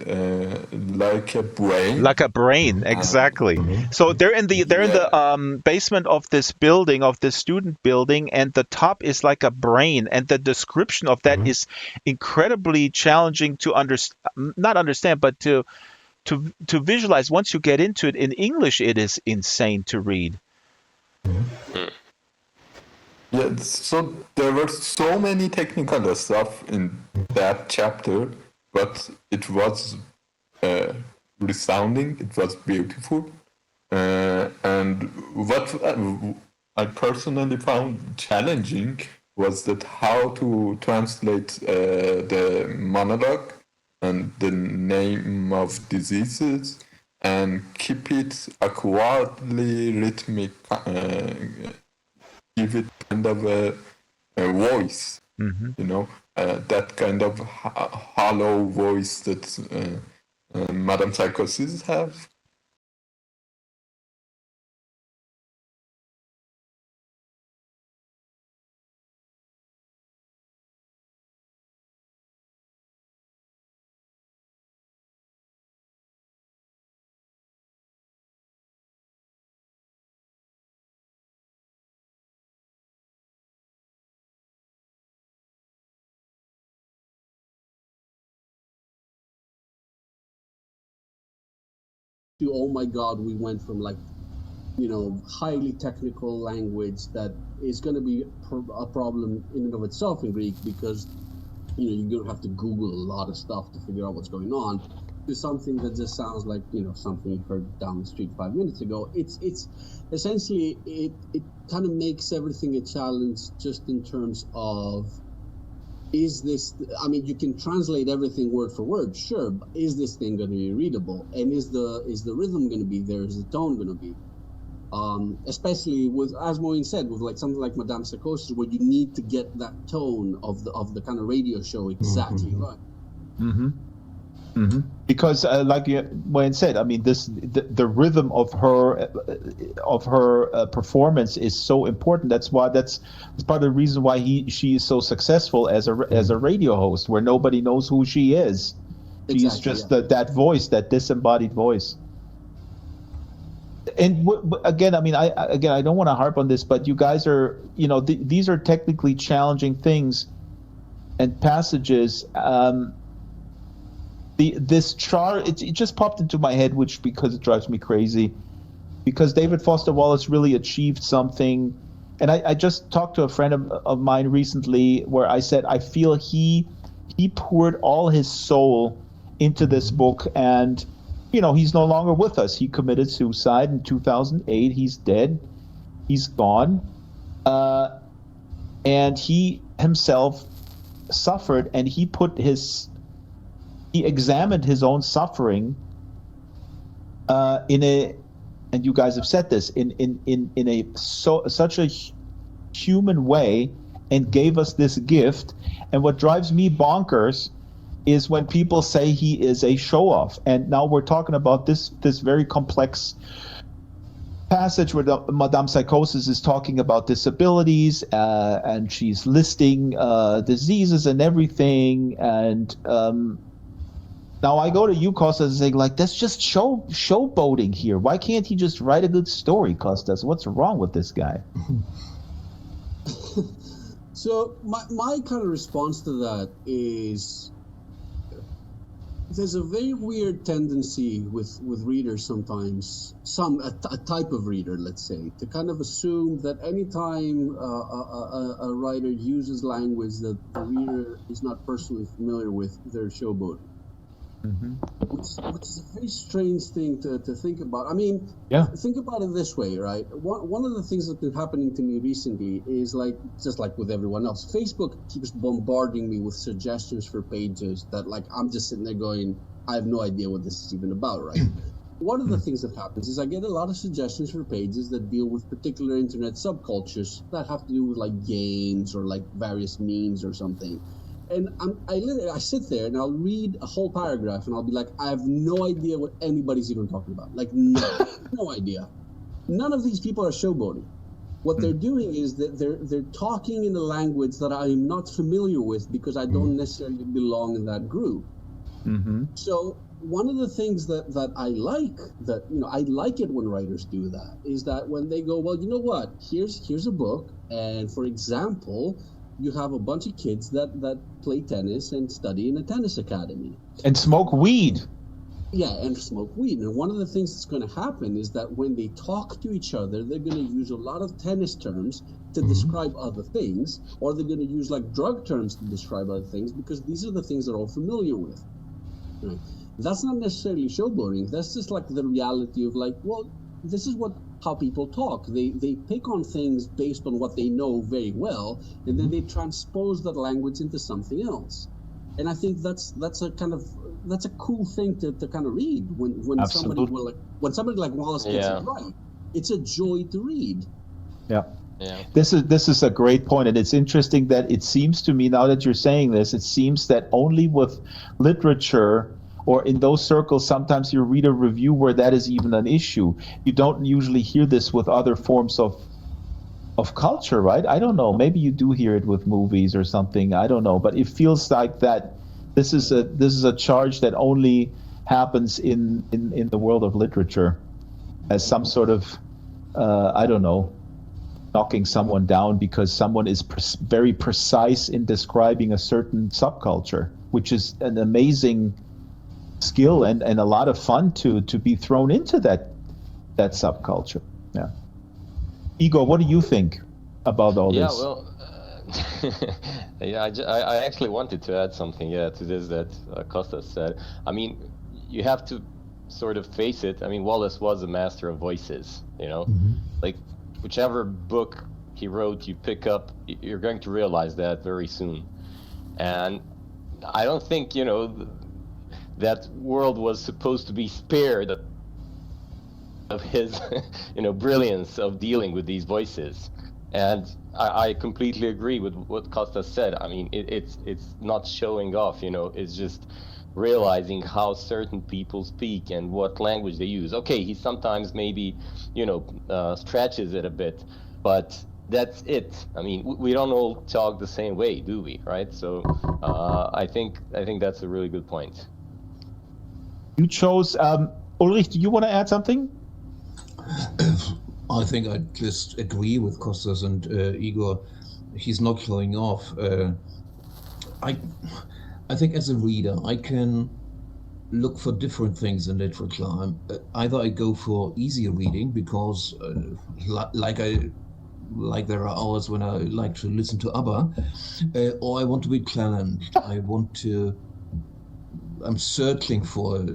like a brain. Like a brain, exactly. So they're in the basement of this building, of this student building, and the top is like a brain. And the description of that is incredibly challenging to not understand, but to visualize. Once you get into it in English, it is insane to read. Yeah, so there were so many technical stuff in that chapter, but it was resounding, it was beautiful. And what I personally found challenging was that how to translate the monologue and the name of diseases and keep it awkwardly rhythmic, give it kind of a voice, that kind of hollow voice that Madame Psychosis have. to, oh my God, we went from like, highly technical language that is going to be a problem in and of itself in Greek, because you're going to have to Google a lot of stuff to figure out what's going on, to something that just sounds like something you heard down the street 5 minutes ago. It's essentially it kind of makes everything a challenge, just in terms of, is this, you can translate everything word for word, sure, but is this thing going to be readable, and is the rhythm going to be there, is the tone going to be, especially with, as Moeen said, with like something like Madame Psychosis, where you need to get that tone of the kind of radio show exactly right. Mm-hmm. Mm-hmm. Because, like Moeen said, the rhythm of her performance is so important. That's part of the reason why she is so successful as a radio host, where nobody knows who she is. She's just that voice, that disembodied voice. And again, I don't want to harp on this, but you guys are, these are technically challenging things and passages. This chart, it just popped into my head, because it drives me crazy, because David Foster Wallace really achieved something. And I just talked to a friend of mine recently, where I said, I feel he poured all his soul into this book, and he's no longer with us. He committed suicide in 2008. He's dead. He's gone. And he himself suffered, and he examined his own suffering and you guys have said this, in such a human way, and gave us this gift. And what drives me bonkers is when people say he is a show-off. And now we're talking about this very complex passage where Madame Psychosis is talking about disabilities, and she's listing diseases and everything. And now I go to you, Kostas, and say, like, that's just showboating here. Why can't he just write a good story, Kostas? What's wrong with this guy? So my kind of response to that is, there's a very weird tendency with readers sometimes, a type of reader, let's say, to kind of assume that anytime a writer uses language that the reader is not personally familiar with, they're showboating. Mm-hmm. Which is a very strange thing to think about. Think about it this way, right? One of the things that's been happening to me recently is, like, just like with everyone else, Facebook keeps bombarding me with suggestions for pages that, like, I'm just sitting there going, I have no idea what this is even about, right? One of the things that happens is I get a lot of suggestions for pages that deal with particular internet subcultures that have to do with, like, games or, like, various memes or something. And I sit there and I'll read a whole paragraph and I'll be like, I have no idea what anybody's even talking about. Like, no idea. None of these people are showboating. What they're doing is that they're talking in a language that I am not familiar with, because I don't necessarily belong in that group. Mm-hmm. So one of the things that I like, I like it when writers do that, is that when they go, well, you know what, here's a book, and for example, you have a bunch of kids that play tennis and study in a tennis academy. And smoke weed. Yeah, and smoke weed. And one of the things that's going to happen is that when they talk to each other, they're going to use a lot of tennis terms to describe other things, or they're going to use, like, drug terms to describe other things, because these are the things they're all familiar with. Right? That's not necessarily showboating. That's just, like, the reality of, like, well, this is how people talk. They pick on things based on what they know very well, and then they transpose that language into something else. And I think that's a cool thing to kind of read when somebody like Wallace gets it right. It's a joy to read. Yeah. Yeah. This is a great point, and it's interesting that it seems to me, now that you're saying this, it seems that only with literature, or in those circles, sometimes you read a review where that is even an issue. You don't usually hear this with other forms of culture, right? I don't know. Maybe you do hear it with movies or something. I don't know. But it feels like that this is a charge that only happens in the world of literature, as some sort of I don't know, knocking someone down because someone is very precise in describing a certain subculture, which is an amazing skill and a lot of fun to be thrown into that subculture. Yeah. Igor, what do you think about all this? Well, I actually wanted to add something, to this that Kostas said. I mean, you have to sort of face it. I mean, Wallace was a master of voices, like whichever book he wrote, you pick up, you're going to realize that very soon. And I don't think, that world was supposed to be spared of his, brilliance of dealing with these voices. And I completely agree with what Kostas said. I mean, it's not showing off, it's just realizing how certain people speak and what language they use. Okay, he sometimes maybe, stretches it a bit, but that's it. I mean, we don't all talk the same way, do we? Right? So I think that's a really good point. You chose Ulrich. Do you want to add something? I think I just agree with Kostas and Igor. He's not showing off. I think as a reader, I can look for different things in literature. Either I go for easier reading because, like there are hours when I like to listen to ABBA, or I want to be challenged. I'm searching for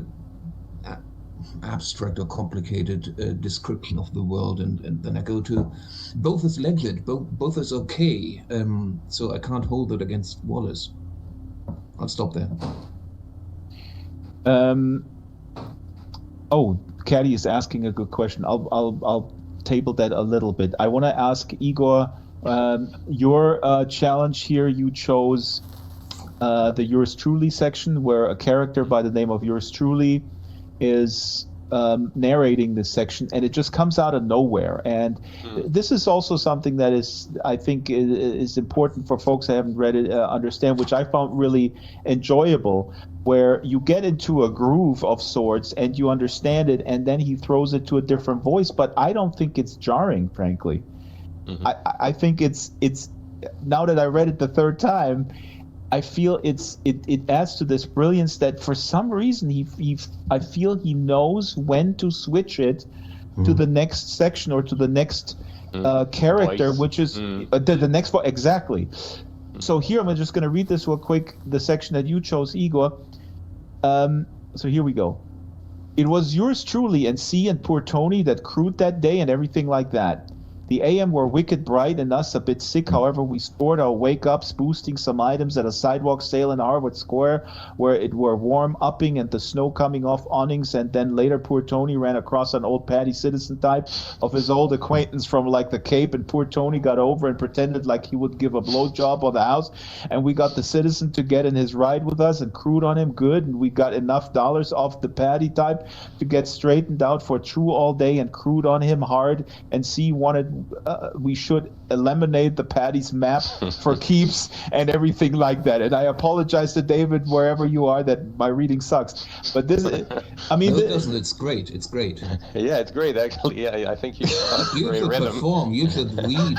abstract or complicated description of the world, and then I go to both is legit, both is okay. So I can't hold it against Wallace. I'll stop there. Caddy is asking a good question. I'll table that a little bit. I want to ask Igor, your challenge here. You chose the Yours Truly section, where a character by the name of Yours Truly is narrating this section, and it just comes out of nowhere. And this is also something that I think is important for folks that haven't read it understand, which I found really enjoyable, where you get into a groove of sorts and you understand it, and then he throws it to a different voice. But I don't think it's jarring, frankly. Mm-hmm. I think it's now that I read it the third time, I feel it adds to this brilliance that for some reason I feel he knows when to switch it to the next section or to the next character, voice. Which is the next voice. Exactly. So here I'm just going to read this real quick, the section that you chose, Igor. So here we go. It was Yours Truly and C and poor Tony that crewed that day and everything like that. The AM were wicked bright and us a bit sick. However, we scored our wake-ups, boosting some items at a sidewalk sale in Harvard Square, where it were warm upping and the snow coming off awnings. And then later, poor Tony ran across an old Paddy citizen type of his old acquaintance from like the Cape, and poor Tony got over and pretended like he would give a blowjob on the house. And we got the citizen to get in his ride with us and crewed on him good, and we got enough dollars off the Paddy type to get straightened out for true all day and crewed on him hard. And C wanted we should eliminate the Paddy's map for keeps and everything like that. And I apologize to David, wherever you are, that my reading sucks. But this, I mean, no, it doesn't. It's great. It's great. Yeah, it's great actually. Yeah, I think you should perform. You should read.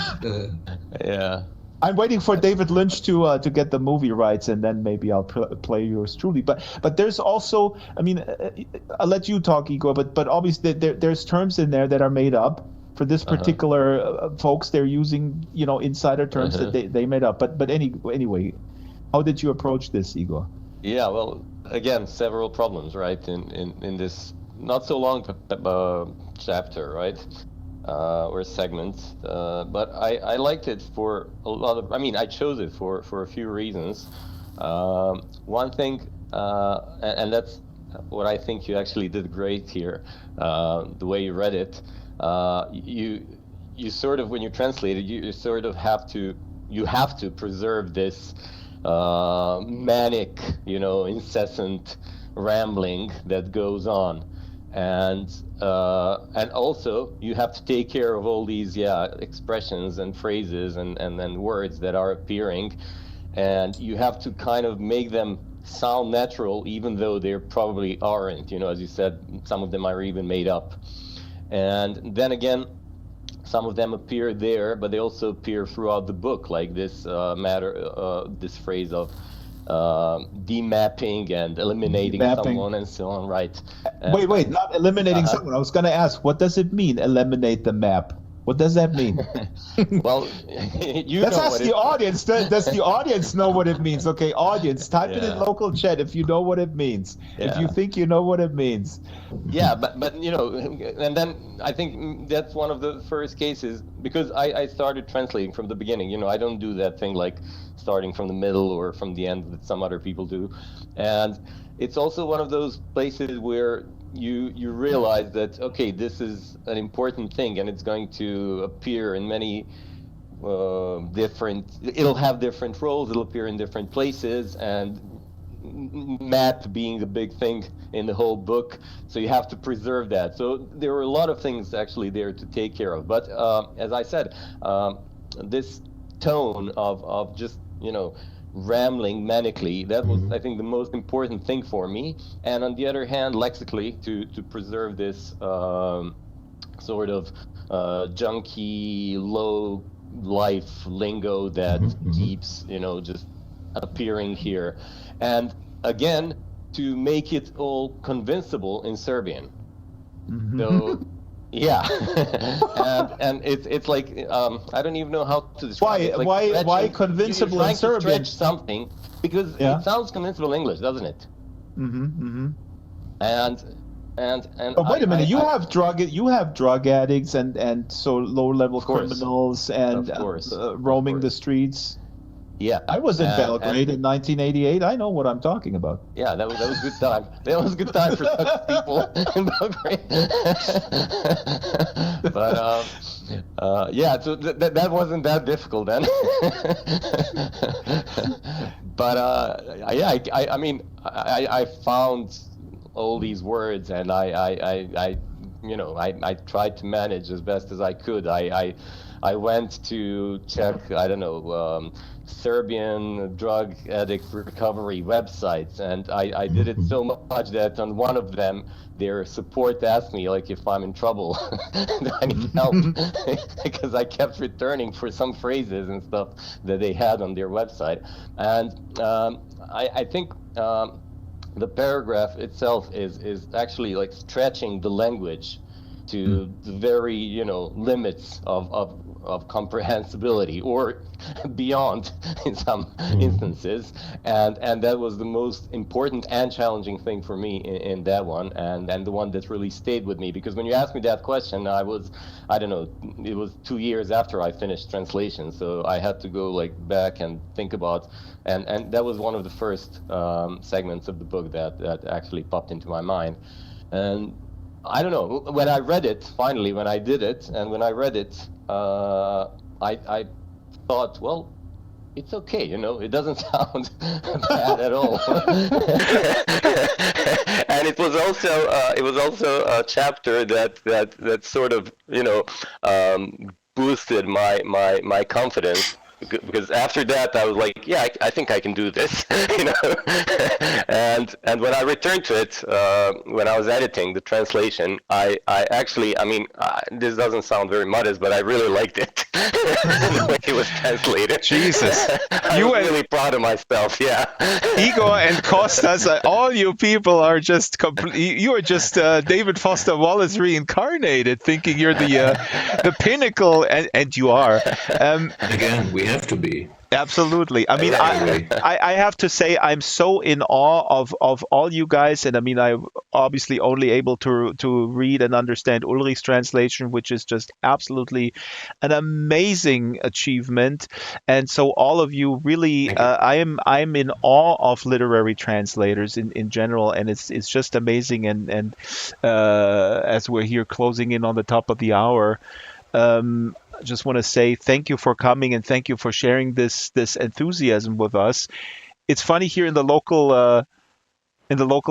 Yeah. I'm waiting for David Lynch to get the movie rights, and then maybe I'll play Yours Truly. But there's also, I mean, I'll let you talk, Igor. But obviously there's terms in there that are made up. For this particular folks, they're using, insider terms that they made up. But anyway, how did you approach this, Igor? Yeah, well, again, several problems, right? In this not so long chapter, right? Or segment. But I liked it for a lot of. I mean, I chose it for a few reasons. One thing, and that's what I think you actually did great here. The way you read it. You sort of, when you translate it, you sort of have to preserve this manic, incessant rambling that goes on, and also you have to take care of all these expressions and phrases and words that are appearing, and you have to kind of make them sound natural, even though they probably aren't. As you said, some of them are even made up. And then again, some of them appear there, but they also appear throughout the book, like this this phrase of demapping and eliminating someone and so on, right? Wait, not eliminating someone. I was going to ask, what does it mean, eliminate the map? What does that mean? Well, let's ask the audience. Does the audience know what it means? Okay, audience, type it in local chat if you know what it means. Yeah. If you think you know what it means. Yeah, but and then I think that's one of the first cases, because I started translating from the beginning. I don't do that thing like starting from the middle or from the end that some other people do. And it's also one of those places where you realize that, okay, this is an important thing and it's going to appear in many it'll have different roles, it'll appear in different places, and map being the big thing in the whole book, so you have to preserve that. So there were a lot of things actually there to take care of. But as I said, this tone of just, rambling manically, that was, I think, the most important thing for me. And on the other hand, lexically, to preserve this sort of junky, low life lingo that keeps, just appearing here. And again, to make it all convincible in Serbian. So yeah, and it's like I don't even know how to describe it. Like why convincible in Serbian? To stretch something because it sounds convincible in English, doesn't it? And but wait a minute, you have drug addicts and so low level criminals and roaming the streets. Yeah, I was in Belgrade in 1988. I know what I'm talking about. Yeah, that was good time. That was a good time for such people in Belgrade. But yeah, so that wasn't that difficult then. But I mean, I found all these words, and I tried to manage as best as I could. I went to check, I don't know, Serbian drug addict recovery websites, and I did it so much that on one of them, their support asked me, like, if I'm in trouble, do I need help? Because I kept returning for some phrases and stuff that they had on their website. And I think the paragraph itself is actually like stretching the language to the very, limits of comprehensibility, or beyond in some instances, and that was the most important and challenging thing for me in that one, and the one that really stayed with me, because when you asked me that question, I don't know, it was 2 years after I finished translation, so I had to go back and think about, and that was one of the first segments of the book that actually popped into my mind. And I don't know, when I read it, finally, when I did it, and when I read it, I thought, well, it's okay, it doesn't sound bad at all. And it was also a chapter that sort of, boosted my confidence. Because after that, I was like, yeah, I think I can do this, And when I returned to it, when I was editing the translation, I actually, this doesn't sound very modest, but I really liked it, the way it was translated. Jesus. I was really proud of myself, yeah. Igor and Kostas, all you people are just you are just David Foster Wallace reincarnated, thinking you're the pinnacle, and you are. Again, we have to be. Absolutely. I mean, I have to say I'm so in awe of all you guys, and I mean, I'm obviously only able to read and understand Ulrich's translation, which is just absolutely an amazing achievement. And so all of you really, I'm in awe of literary translators in general, and it's just amazing. And as we're here closing in on the top of the hour, I just want to say thank you for coming and thank you for sharing this enthusiasm with us. It's funny here in the local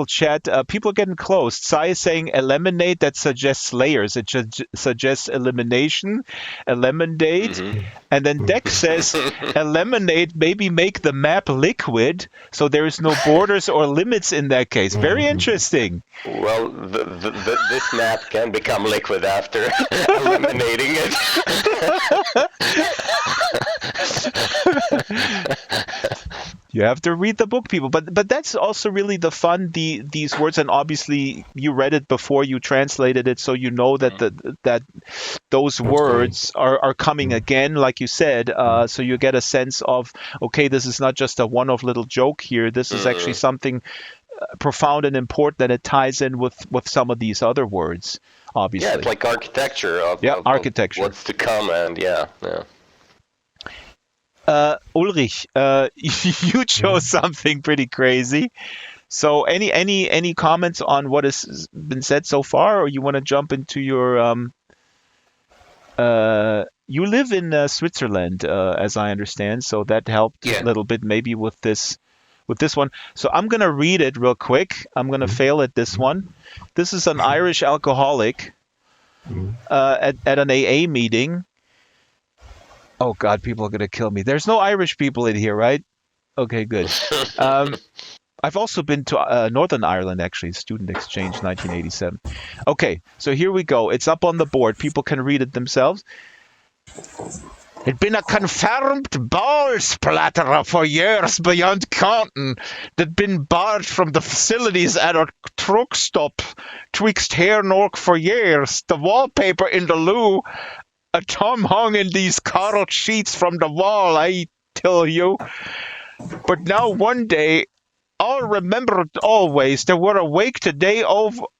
chat, people are getting close. Sai is saying eliminate, that suggests layers. It suggests elimination, eliminate. And then Dex says eliminate, maybe make the map liquid, so there is no borders or limits in that case. Very interesting. Well, this map can become liquid after eliminating it. You have to read the book, people. But that's also really the fun. These words, and obviously you read it before you translated it, so you know that that those words are coming again, like you said. So you get a sense of, okay, this is not just a one-off little joke here. This is actually something profound and important, that it ties in with some of these other words. Obviously, yeah, it's like architecture of architecture. What's to come, and yeah. Ulrich, you chose something pretty crazy. So any comments on what has been said so far, or you want to jump into your you live in Switzerland, as I understand, so that helped a little bit maybe with this one. So I'm going to read it real quick. I'm going to fail at this one. This is an Irish alcoholic at an AA meeting. Oh, God, people are going to kill me. There's no Irish people in here, right? Okay, good. I've also been to Northern Ireland, actually, student exchange, 1987. Okay, so here we go. It's up on the board. People can read it themselves. It'd been a confirmed ball splatterer for years beyond counting. That'd been barred from the facilities at our truck stop twixt here and Ork for years. The wallpaper in the loo, a Tom hung in these coral sheets from the wall, I tell you. But now one day, I'll remember it always. There were awake today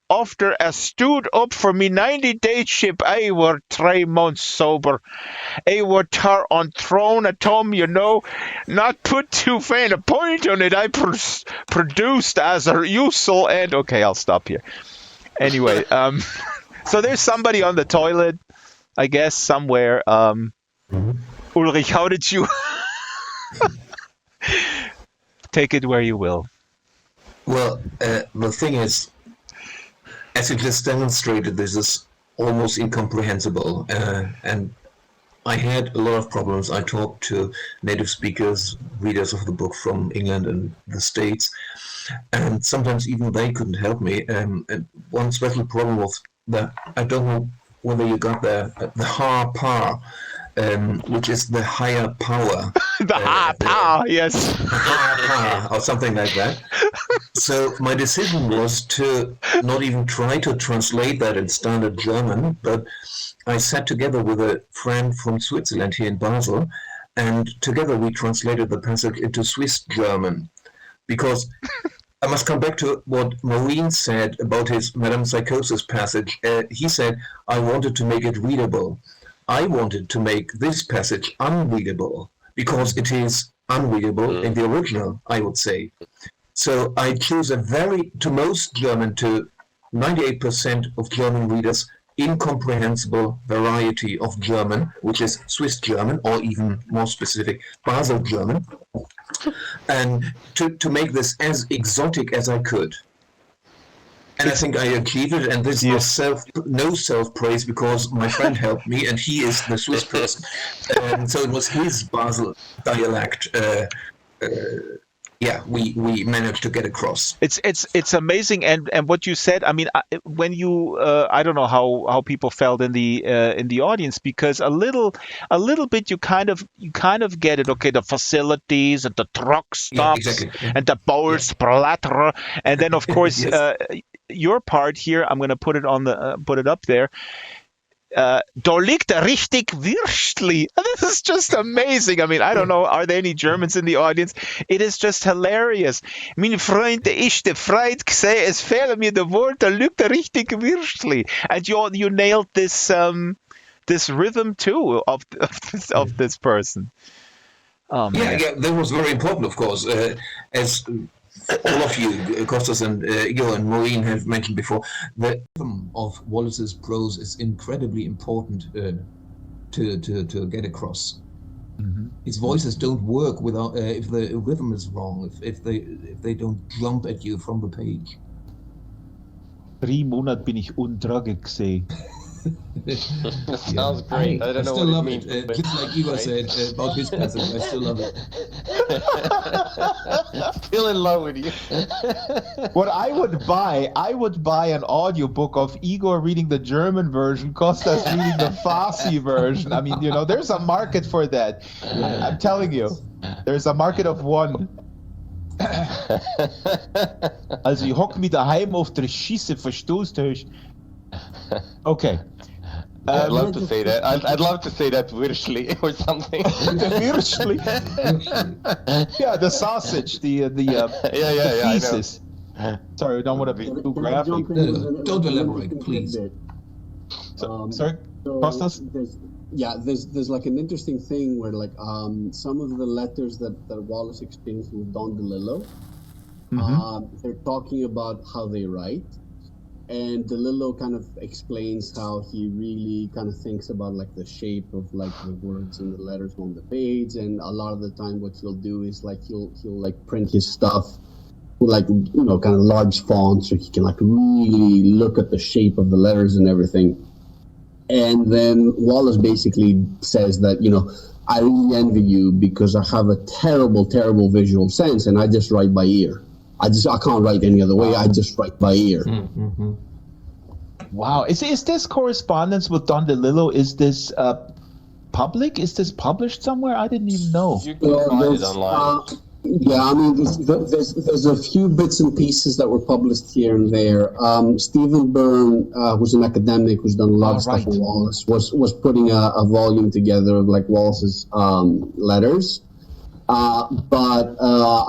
after I stood up for me 90-day ship. I were 3 months sober. I were tar on throne at home, you know. Not put too faint a point on it. I produced as a usual and... Okay, I'll stop here. Anyway, so there's somebody on the toilet, I guess, somewhere. Ulrich, how did you... Take it where you will. Well, the thing is, as you just demonstrated, this is almost incomprehensible. And I had a lot of problems. I talked to native speakers, readers of the book from England and the States, and sometimes even they couldn't help me. And one special problem was that, I don't know whether you got the ha-pa, which is the higher power. The ha-pa, yes. Ha-pa, or something like that. So my decision was to not even try to translate that in standard German, but I sat together with a friend from Switzerland here in Basel, and together we translated the passage into Swiss German. Because I must come back to what Moeen said about his Madame Psychosis passage. He said, I wanted to make it readable. I wanted to make this passage unreadable, because it is unreadable in the original, I would say. So I choose to most German, to 98% of German readers, incomprehensible variety of German, which is Swiss German, or even more specific, Basel German, and to make this as exotic as I could. And I think I achieved it, and this is no self-praise, because my friend helped me, and he is the Swiss person. So it was his Basel dialect. We managed to get across. It's amazing, and what you said. I mean, when you I don't know how people felt in the audience, because a little bit you kind of get it. Okay, the facilities and the truck stops and the bowl splatter, and then of course your part here. I'm going to put it up there. Da liegt richtig Würstli. This is just amazing. I mean, I don't know, are there any Germans in the audience? It is just hilarious. Mein Freund, ich de Freit gseh, es fehlen mir de Wort, da liegt der richtig Würstli. And you nailed this rhythm too of this person. Yeah, that was very important, of course. As all of you, Kostas and Igor and Moeen, have mentioned before, the rhythm of Wallace's prose is incredibly important to get across. Mm-hmm. His voices don't work without if the rhythm is wrong, if they don't jump at you from the page. 3 Monate bin ich untragig gesehen. That sounds great. I don't know still what love it means. it. Just like Igor said about his passage, I still love it. Still in love with you. What I would buy an audiobook of Igor reading the German version, Kostas reading the Farsi version. I mean, there's a market for that. I'm telling you, there's a market of one. Also, ich hocke mich daheim auf der Schisse, verstehst du? Okay. I'd love to say that. I'd love to say that Würschli or something. The Würschli. Yeah, the sausage, the feces. Sorry, I don't want to be too graphic. Don't elaborate, please. Sorry, Kostas? There's like an interesting thing where like some of the letters that Wallace exchanged with Don DeLillo, they're talking about how they write, and DeLillo kind of explains how he really kind of thinks about like the shape of like the words and the letters on the page, and a lot of the time what he'll do is like he'll like print his stuff with like, you know, kind of large fonts so he can like really look at the shape of the letters and everything. And then Wallace basically says that, you know, I really envy you because I have a terrible, terrible visual sense and I just write by ear. I can't write any other way. I just write by ear. Mm-hmm. Wow. Is this correspondence with Don DeLillo, is this public? Is this published somewhere? I didn't even know. You can find it online. Yeah, I mean, there's a few bits and pieces that were published here and there. Stephen Byrne, who's an academic who's done a lot of stuff with Wallace, was putting a volume together of like Wallace's letters. But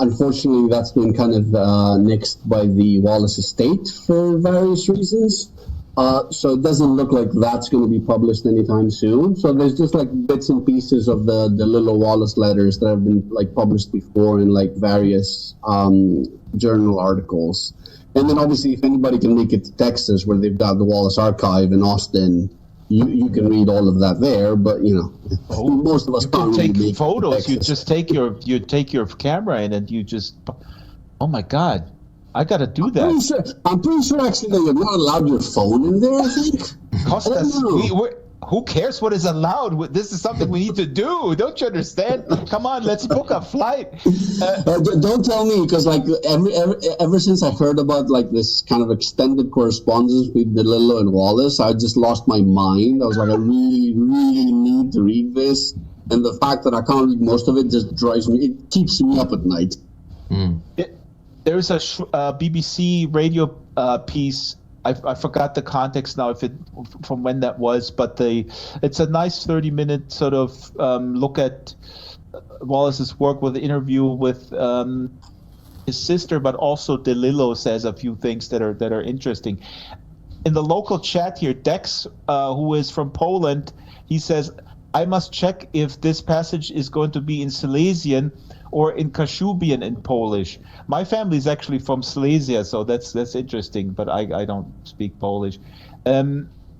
unfortunately, that's been kind of nixed by the Wallace estate for various reasons. So it doesn't look like that's going to be published anytime soon. So there's just like bits and pieces of the DeLillo Wallace letters that have been like published before in like various journal articles. And then obviously, if anybody can make it to Texas, where they've got the Wallace Archive in Austin, you can read all of that there. But you know, most of us can't really take make photos. it to You Texas. just take your camera in and you just. Oh my God. I gotta do that. I'm pretty sure actually that you're not allowed your phone in there, I think. Kostas, who cares what is allowed? This is something we need to do. Don't you understand? Come on, let's book a flight. Don't tell me, because like ever since I heard about like this kind of extended correspondence with DeLillo and Wallace, I just lost my mind. I was like, I really, really need to read this, and the fact that I can't read most of it just drives me. It keeps me up at night. There's a BBC radio piece. I forgot the context now, from when that was, but it's a nice 30-minute sort of look at Wallace's work with the interview with his sister, but also DeLillo says a few things that are interesting. In the local chat here, Dex, who is from Poland, he says, I must check if this passage is going to be in Silesian or in Kashubian in Polish. My family is actually from Silesia, so that's interesting, but I don't speak Polish.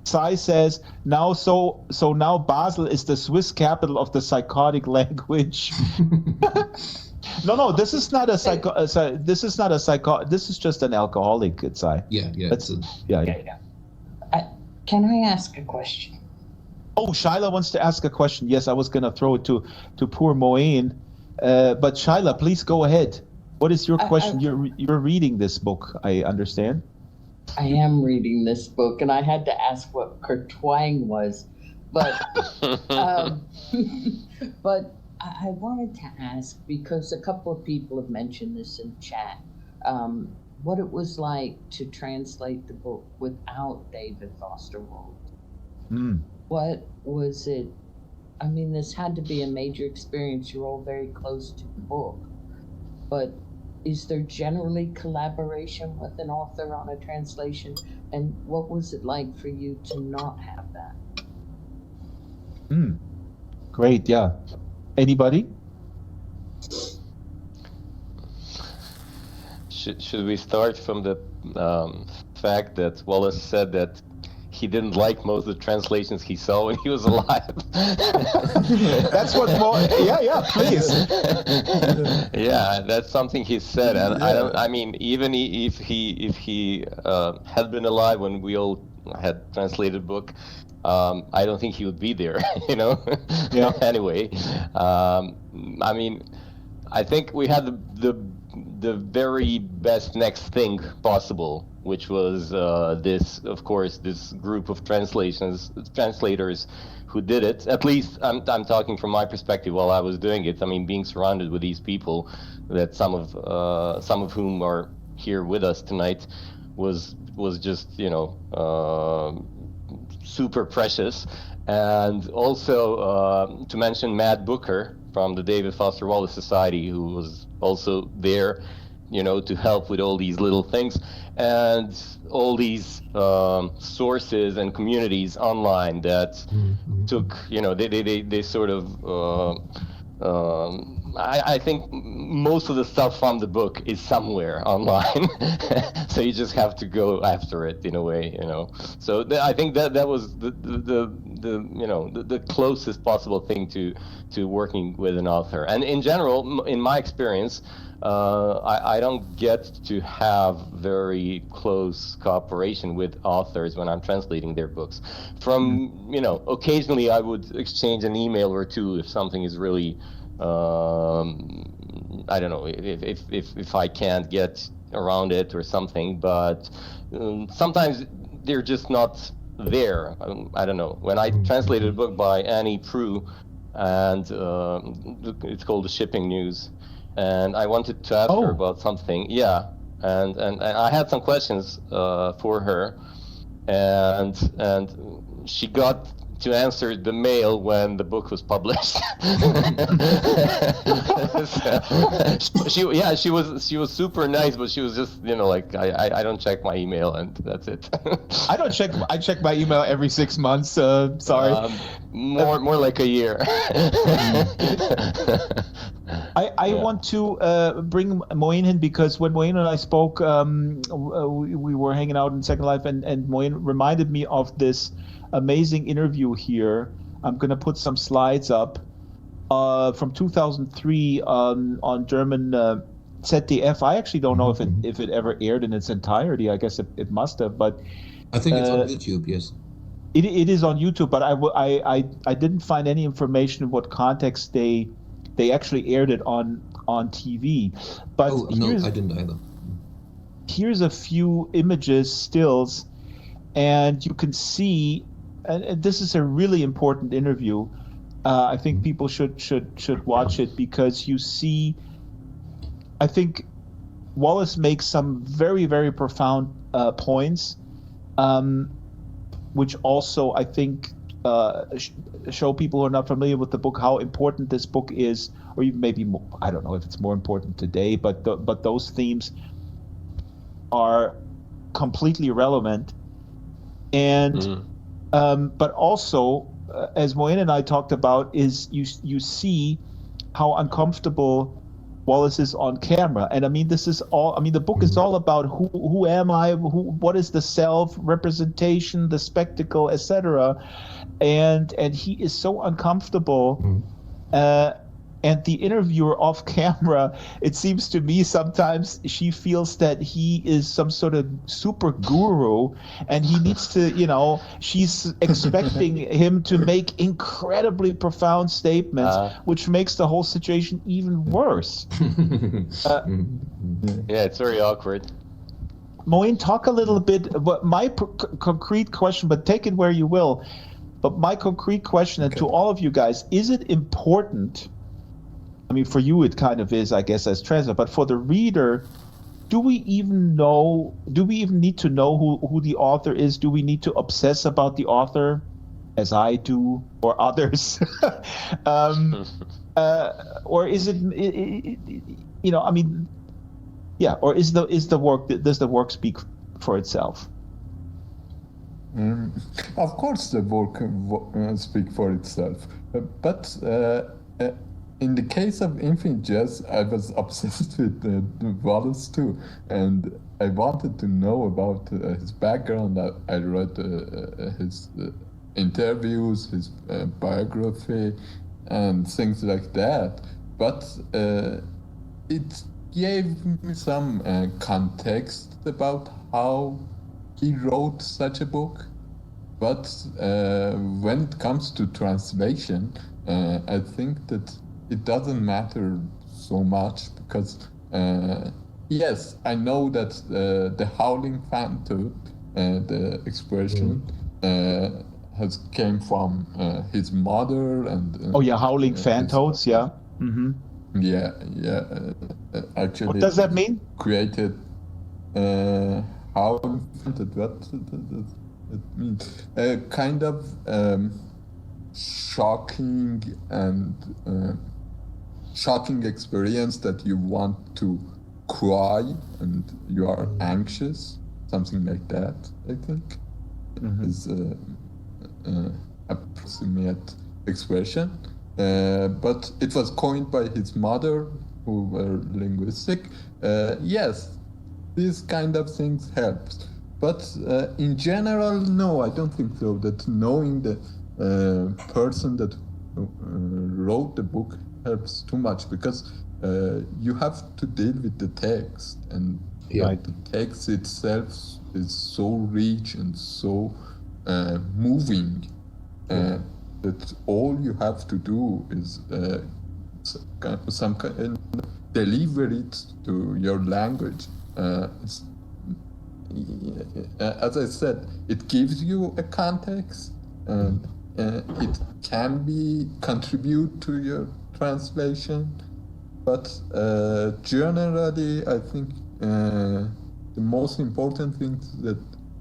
Sai says, now Basel is the Swiss capital of the psychotic language. No, this is not a this is just an alcoholic, Sai. Yeah. Can I ask a question? Oh, Shyla wants to ask a question. Yes, I was going to throw it to poor Moeen. But Shyla, please go ahead. What is your question? You're reading this book, I understand. I am reading this book, and I had to ask what Kertwang was, but but I wanted to ask, because a couple of people have mentioned this in chat, what it was like to translate the book without David Foster Wallace. What was it? I mean, this had to be a major experience. You're all very close to the book. But is there generally collaboration with an author on a translation? And what was it like for you to not have that? Great, yeah. Anybody? Should we start from the fact that Wallace said that he didn't like most of the translations he saw when he was alive? That's what more. Yeah, please. Yeah, that's something he said, and I mean, even if he had been alive when we all had translated book, I don't think he would be there. You know. Yeah. Anyway, I mean, I think we had the the very best next thing possible, which was this group of translators who did it. At least I'm talking from my perspective while I was doing it. I mean, being surrounded with these people, that some of whom are here with us tonight, was just super precious. And also to mention Matt Booker from the David Foster Wallace Society, who was also there, to help with all these little things, and all these sources and communities online that took, they sort of, I think most of the stuff from the book is somewhere online, so you just have to go after it in a way, So I think that was the closest possible thing to working with an author. And in general, in my experience, I don't get to have very close cooperation with authors when I'm translating their books. Occasionally I would exchange an email or two if something is really, I don't know, if I can't get around it or something, but sometimes they're just not there. I don't know. When I translated a book by Annie Prue, and it's called The Shipping News, and I wanted to ask her about something. Yeah, and I had some questions for her, and she got to answer the mail when the book was published. She was super nice, but she was just I don't check my email, and that's it. I check my email every 6 months. Sorry. More like a year. I want to bring Moeen in, because when Moeen and I spoke, we were hanging out in Second Life, and Moeen reminded me of this amazing interview here. I'm going to put some slides up from 2003 on German ZDF. I actually don't know if it ever aired in its entirety. I guess it must have, but I think it's on YouTube. Yes, it is on YouTube. But I didn't find any information in what context they actually aired it on TV. But no, I didn't either. Here's a few images, stills, and you can see. And this is a really important interview. I think people should watch it, because you see, I think Wallace makes some very, very profound points, which also I think show people who are not familiar with the book how important this book is, or even maybe more, I don't know if it's more important today, but those themes are completely relevant. And but also, as Moeen and I talked about, is you see how uncomfortable Wallace is on camera. And I mean, this is all. I mean, the book is all about who am I? What is the self representation, the spectacle, etc. And he is so uncomfortable. And the interviewer off camera, it seems to me sometimes she feels that he is some sort of super guru, and he needs to, she's expecting him to make incredibly profound statements, which makes the whole situation even worse. Yeah, it's very awkward. Moeen, talk a little bit about my concrete question, but take it where you will. But my concrete question, and to all of you guys, is it important? I mean, for you it kind of is, I guess, as translator, but for the reader, do we even need to know who the author is? Do we need to obsess about the author, as I do, or others? Or is it, I mean, yeah, or does the work speak for itself? Of course the work speaks for itself, but in the case of Infinite Jest, I was obsessed with Wallace too, and I wanted to know about his background. I read his interviews, his biography, and things like that. But it gave me some context about how he wrote such a book. But when it comes to translation, I think that it doesn't matter so much, because Yes, I know that the howling phantom, the expression, has came from his mother and. Howling phantoms, yeah. Mm-hmm. Yeah. Actually, what does that mean? Created howling phantom. What does it mean? Kind of shocking experience that you want to cry and you are anxious, something like that. I think is approximate expression, but it was coined by his mother, who were linguistic. Yes, these kind of things helps, but in general, no, I don't think so. That knowing the person that wrote the book helps too much, because you have to deal with the text, and the text itself is so rich and so moving that all you have to do is some kind deliver it to your language. As I said, it gives you a context, and it can be contribute to your translation, but generally I think the most important thing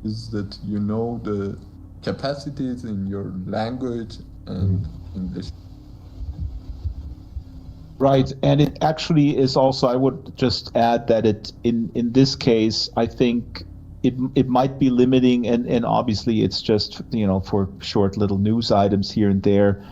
is that you know the capacities in your language and English. Right, and it actually is also, I would just add that it in this case, I think it might be limiting, and obviously it's just, for short little news items here and there.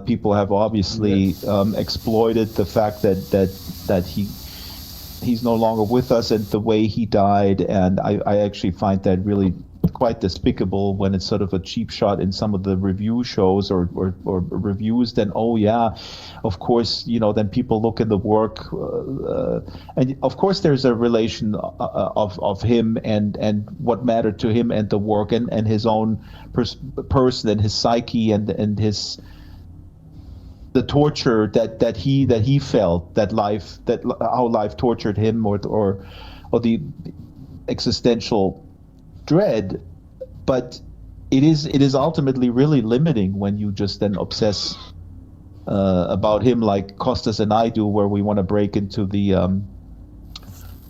People have obviously exploited the fact that he's no longer with us and the way he died, and I actually find that really quite despicable when it's sort of a cheap shot in some of the review shows or reviews. Then of course, then people look in the work, and of course there's a relation of him and what mattered to him and the work and his own person and his psyche and his the torture that he felt, how life tortured him, or the existential dread. But it is ultimately really limiting when you just then obsess about him like Kostas and I do, where we want to break into the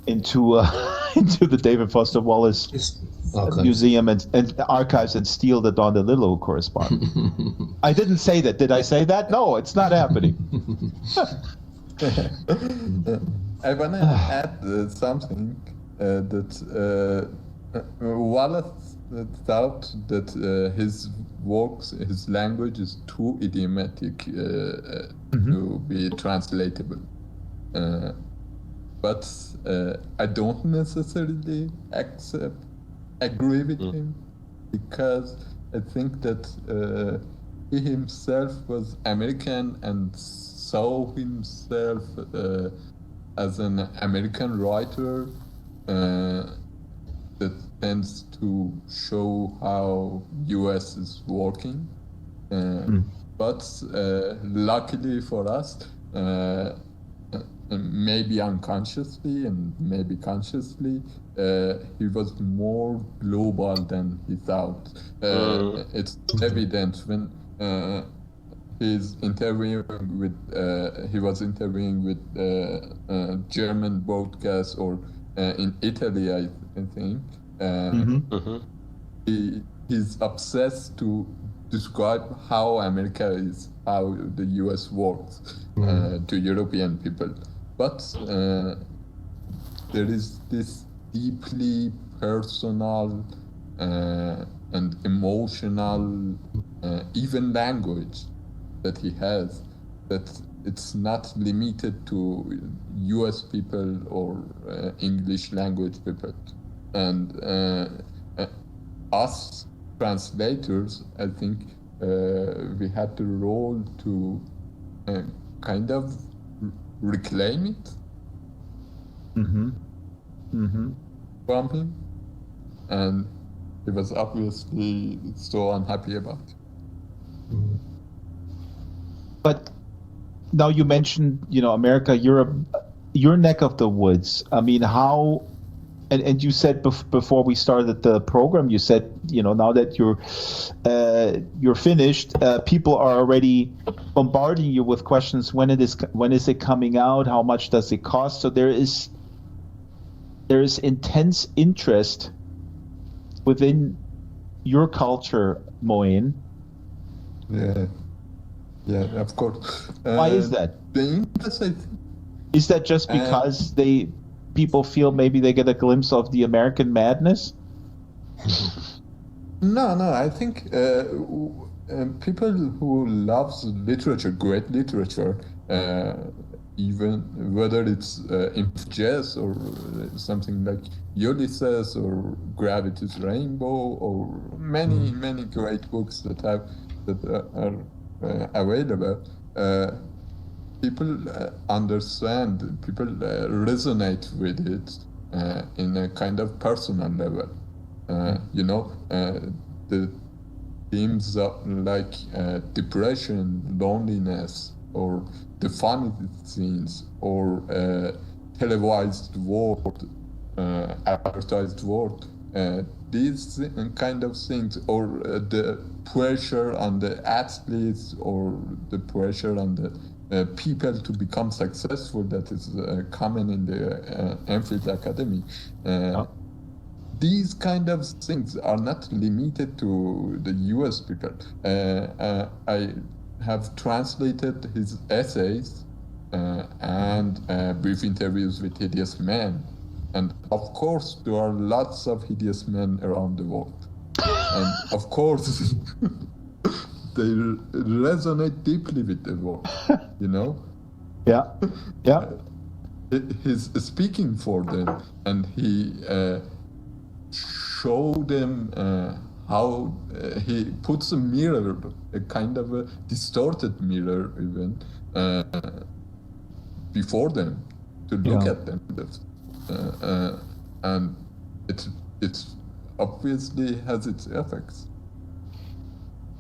into the David Foster Wallace museum and archives and steal the Don DeLillo correspondence. I didn't say that. Did I say that? No, it's not happening. I want to add something that Wallace thought that his language is too idiomatic to be translatable. But I don't necessarily agree with him, because I think that he himself was American and saw himself as an American writer that tends to show how US is working. But luckily for us, maybe unconsciously and maybe consciously, he was more global than he thought. It's evident when he was interviewing with German broadcasts, or in Italy, I think. He's obsessed to describe how America is, how the US works to European people. But there is this deeply personal and emotional, even language that he has, that it's not limited to US people or English language people. And us translators, I think we had the role to kind of reclaim it from him, and he was obviously so unhappy about it. But now you mentioned, America, Europe. your neck of the woods. I mean, how? And you said before we started the program, you said, now that you're finished, people are already bombarding you with questions. When is it coming out? How much does it cost? So there is intense interest within your culture, Moeen. Yeah, of course. Why is that? The interest, is that just because people feel maybe they get a glimpse of the American madness? No, I think people who loves literature, great literature, even whether it's in jazz or something like Ulysses or Gravity's Rainbow or many great books that are available. People understand, people resonate with it in a kind of personal level. The themes like depression, loneliness, or the funny scenes, or televised world, advertised world. These kind of things, or the pressure on the athletes, or the pressure on the people to become successful that is common in the Enfield Academy. These kind of things are not limited to the US people. I have translated his essays and brief interviews with hideous men. And of course, there are lots of hideous men around the world. And of course, they resonate deeply with the world, Yeah. He's speaking for them, and he showed them how he puts a mirror, a kind of a distorted mirror even, before them to look at them. And it obviously has its effects.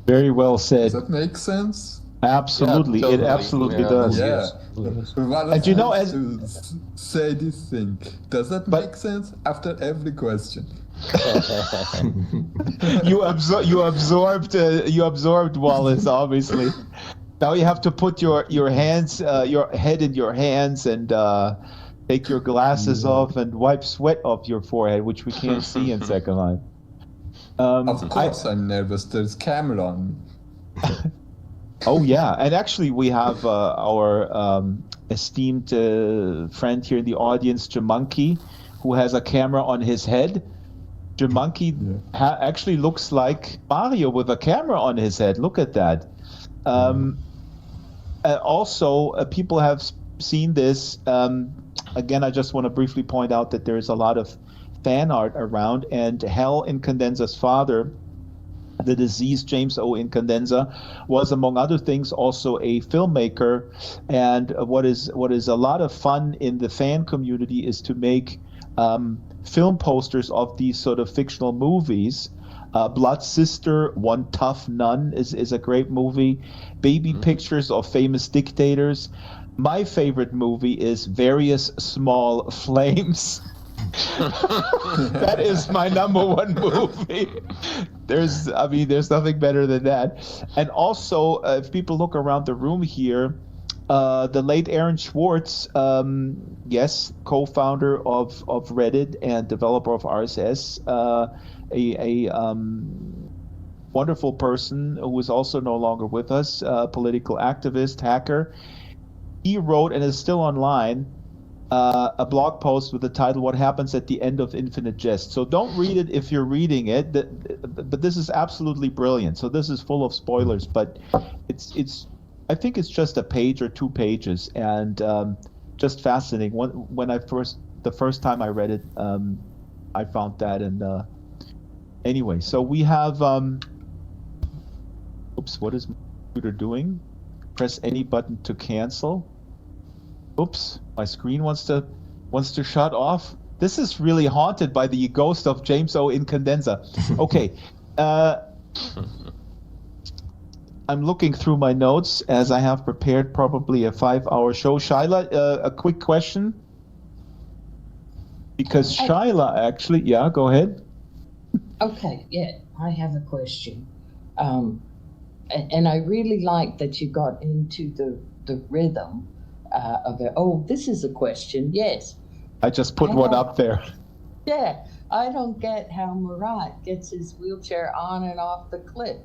Very well said. Does that make sense? Absolutely, totally. It absolutely does. Yeah. And as to say this thing, does that make sense after every question? You absorbed Wallace, obviously. Now you have to put your hands, your head in your hands, and take your glasses off and wipe sweat off your forehead, which we can't see in Second Life. Of course, I'm nervous. There's camera on me. Oh yeah, and actually we have our esteemed friend here in the audience, Jamonkey, who has a camera on his head. Jamonkey actually looks like Mario with a camera on his head. Look at that. Also, people have seen this. Again, I just want to briefly point out that there is a lot of fan art around, and Hal Incandenza's father, the deceased James O. Incandenza, was, among other things, also a filmmaker. And what is a lot of fun in the fan community is to make film posters of these sort of fictional movies. Blood Sister, One Tough Nun is a great movie. Baby pictures of famous dictators. My favorite movie is Various Small Flames. That is my number one movie. There's nothing better than that. And also, if people look around the room here, the late Aaron Swartz, co-founder of Reddit and developer of RSS, a wonderful person who is also no longer with us, political activist, hacker. He wrote, and is still online, a blog post with the title "What Happens at the End of Infinite Jest." So don't read it if you're reading it, but this is absolutely brilliant. So this is full of spoilers, but it's I think it's just a page or 2 pages, and just fascinating. When the first time I read it, I found that, and anyway, so we have oops, what is my computer doing? Press any button to cancel. Oops, my screen wants to shut off. This is really haunted by the ghost of James O. Incandenza. Okay. I'm looking through my notes as I have prepared probably a 5-hour show. Shaila, a quick question. Because Shyla actually, yeah, go ahead. Okay, yeah, I have a question. And I really like that you got into the rhythm of it. Oh, this is a question, yes. I just put one up there. Yeah, I don't get how Marat gets his wheelchair on and off the cliff.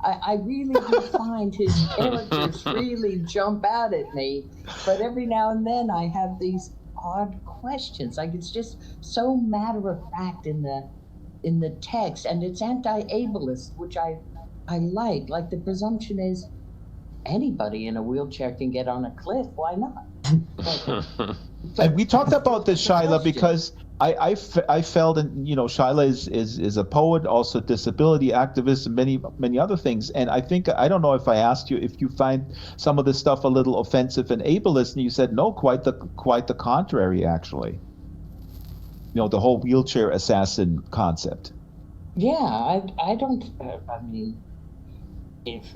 I really do find his characters really jump out at me, but every now and then I have these odd questions. Like, it's just so matter of fact in the text, and it's anti-ableist, which I like. Like, the presumption is anybody in a wheelchair can get on a cliff. Why not? And we talked about this, Shyla, because I felt, and Shyla is a poet, also disability activist, and many other things. And I think, I don't know if I asked you if you find some of this stuff a little offensive and ableist, and you said no, quite the contrary, actually. The whole wheelchair assassin concept. Yeah, I don't. I mean, if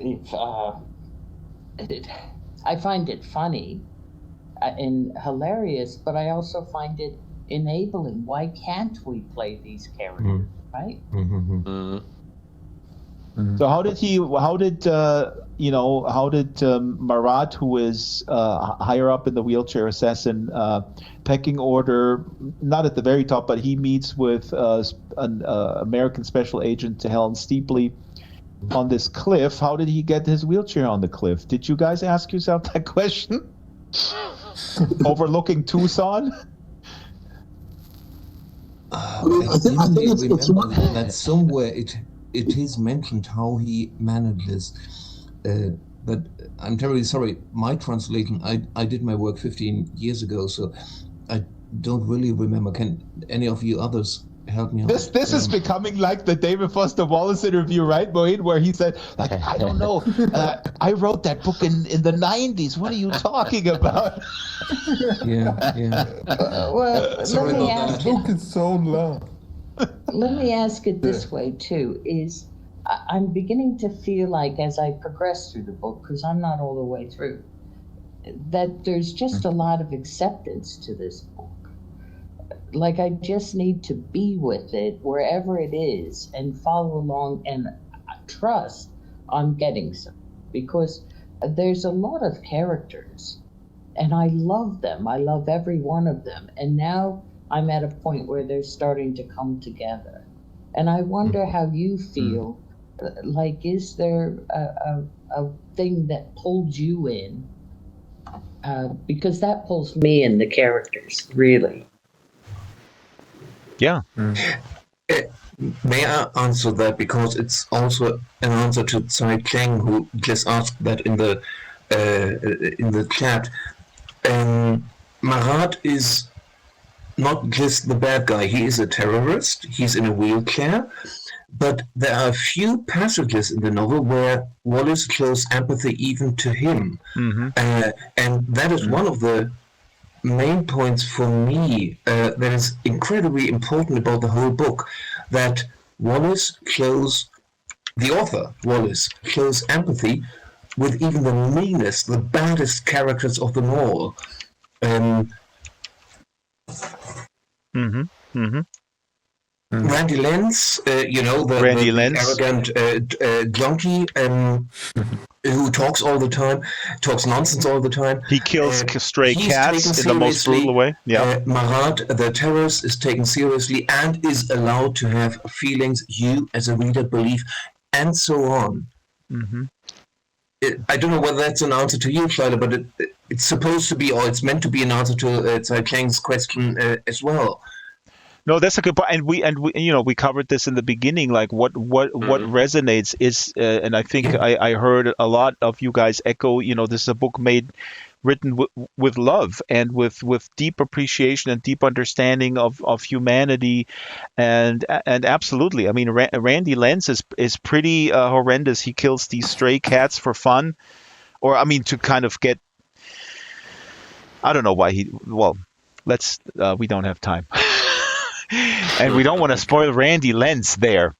I find it funny and hilarious, but I also find it enabling. Why can't we play these characters, right? So how did Marat, who is higher up in the wheelchair assassin pecking order, not at the very top, but he meets with an American special agent to Helen Steepley on this cliff. How did he get his wheelchair on the cliff? Did you guys ask yourself that question? Overlooking Tucson? I think it's one that somewhere it is mentioned how he manages. But I'm terribly sorry. My translation, I did my work 15 years ago, so I don't really remember. Can any of you others help me out? This is becoming like the David Foster Wallace interview, right, Moeen, where he said, like, I don't know, I wrote that book in the 90s. What are you talking about? Yeah. Well, Sorry let me about ask that. it. Book is so long. Let me ask it this way too: is I'm beginning to feel like, as I progress through the book, because I'm not all the way through, that there's just a lot of acceptance to this book. Like, I just need to be with it wherever it is and follow along and trust I'm getting some, because there's a lot of characters and I love them. I love every one of them. And now I'm at a point where they're starting to come together. And I wonder how you feel. Like, is there a thing that pulled you in? Because that pulls me in, the characters, really. Yeah. May I answer that, because it's also an answer to Tsai Cheng, who just asked that in the chat. Marat is not just the bad guy. He is a terrorist. He's in a wheelchair. But there are a few passages in the novel where Wallace shows empathy even to him. And that is one of the main points for me that is incredibly important about the whole book, that Wallace shows, the author, Wallace, shows empathy with even the meanest, the baddest characters of them all. Randy Lenz, the arrogant junkie who talks all the time, talks nonsense all the time. He kills stray cats in the most brutal way. Yeah. Marat, the terrorist, is taken seriously and is allowed to have feelings you, as a reader, believe, and so on. I don't know whether that's an answer to you, Schneider, but it's supposed to be, or it's meant to be an answer to Tsai Cheng's question as well. No, that's a good point, and we covered this in the beginning. Like, what resonates is, and I think I heard a lot of you guys echo. This is a book written with love and with deep appreciation and deep understanding of humanity, and absolutely. I mean, Randy Lenz is pretty horrendous. He kills these stray cats for fun, or I mean, to kind of get. I don't know why he. Well, let's. We don't have time. And we don't want to spoil Randy Lenz there.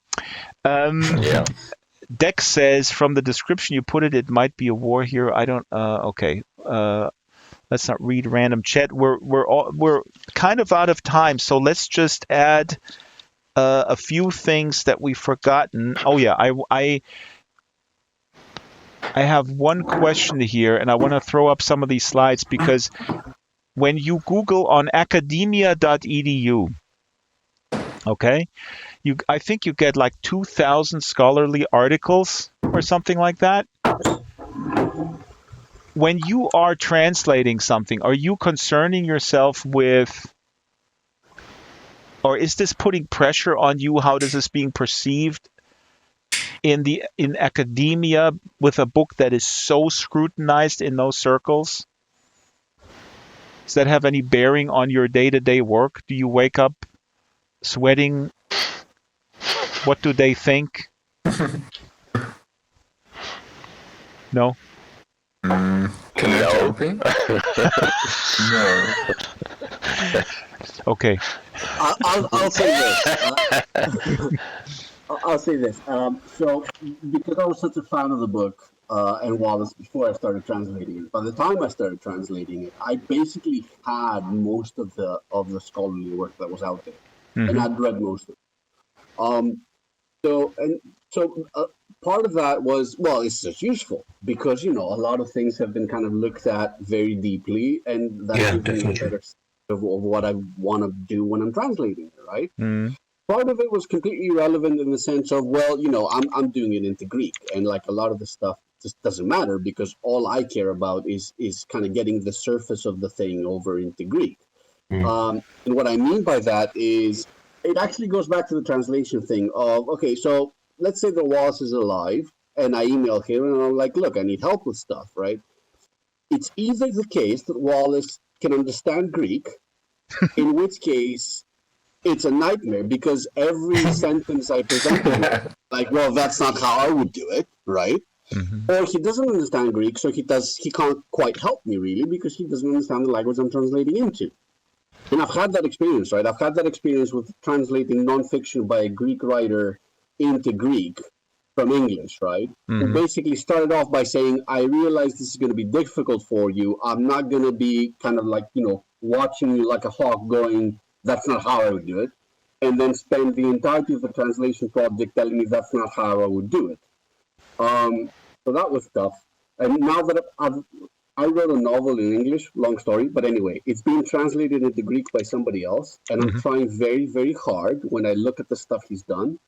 Dex says, from the description you put it might be a war hero. I don't. Okay. Let let's not read random chat. We're kind of out of time, so let's just add a few things that we've forgotten. Oh yeah, I have one question here, and I want to throw up some of these slides because when you Google on academia.edu, okay, I think you get like 2,000 scholarly articles or something like that. When you are translating something, are you concerning yourself with, or is this putting pressure on you? How is this being perceived in academia with a book that is so scrutinized in those circles? Does that have any bearing on your day-to-day work? Do you wake up sweating? What do they think? No? Can I jump in? No. Okay. I'll say this. I'll say this. So, because I was such a fan of the book and Wallace before I started translating it, by the time I started translating it, I basically had most of the scholarly work that was out there, and I'd read most of it. So part of that was, well, it's just useful because, a lot of things have been kind of looked at very deeply, and that's a better of what I want to do when I'm translating it, right? Part of it was completely irrelevant in the sense of, well, I'm doing it into Greek, and like a lot of the stuff just doesn't matter because all I care about is kind of getting the surface of the thing over into Greek. And what I mean by that is, it actually goes back to the translation thing of, okay, so let's say that Wallace is alive, and I email him, and I'm like, look, I need help with stuff, right? It's either the case that Wallace can understand Greek, in which case it's a nightmare because every sentence I present to him, like, well, that's not how I would do it, right? Or he doesn't understand Greek, so he can't quite help me really because he doesn't understand the language I'm translating into. And I've had that experience, right? I've had that experience with translating nonfiction by a Greek writer into Greek from English, right? Who basically started off by saying, I realize this is going to be difficult for you. I'm not going to be kind of like, watching you like a hawk going, that's not how I would do it. And then spend the entirety of the translation project telling me that's not how I would do it. So that was tough. And now that I wrote a novel in English, long story, but anyway, it's being translated into Greek by somebody else, and I'm trying very, very hard when I look at the stuff he's done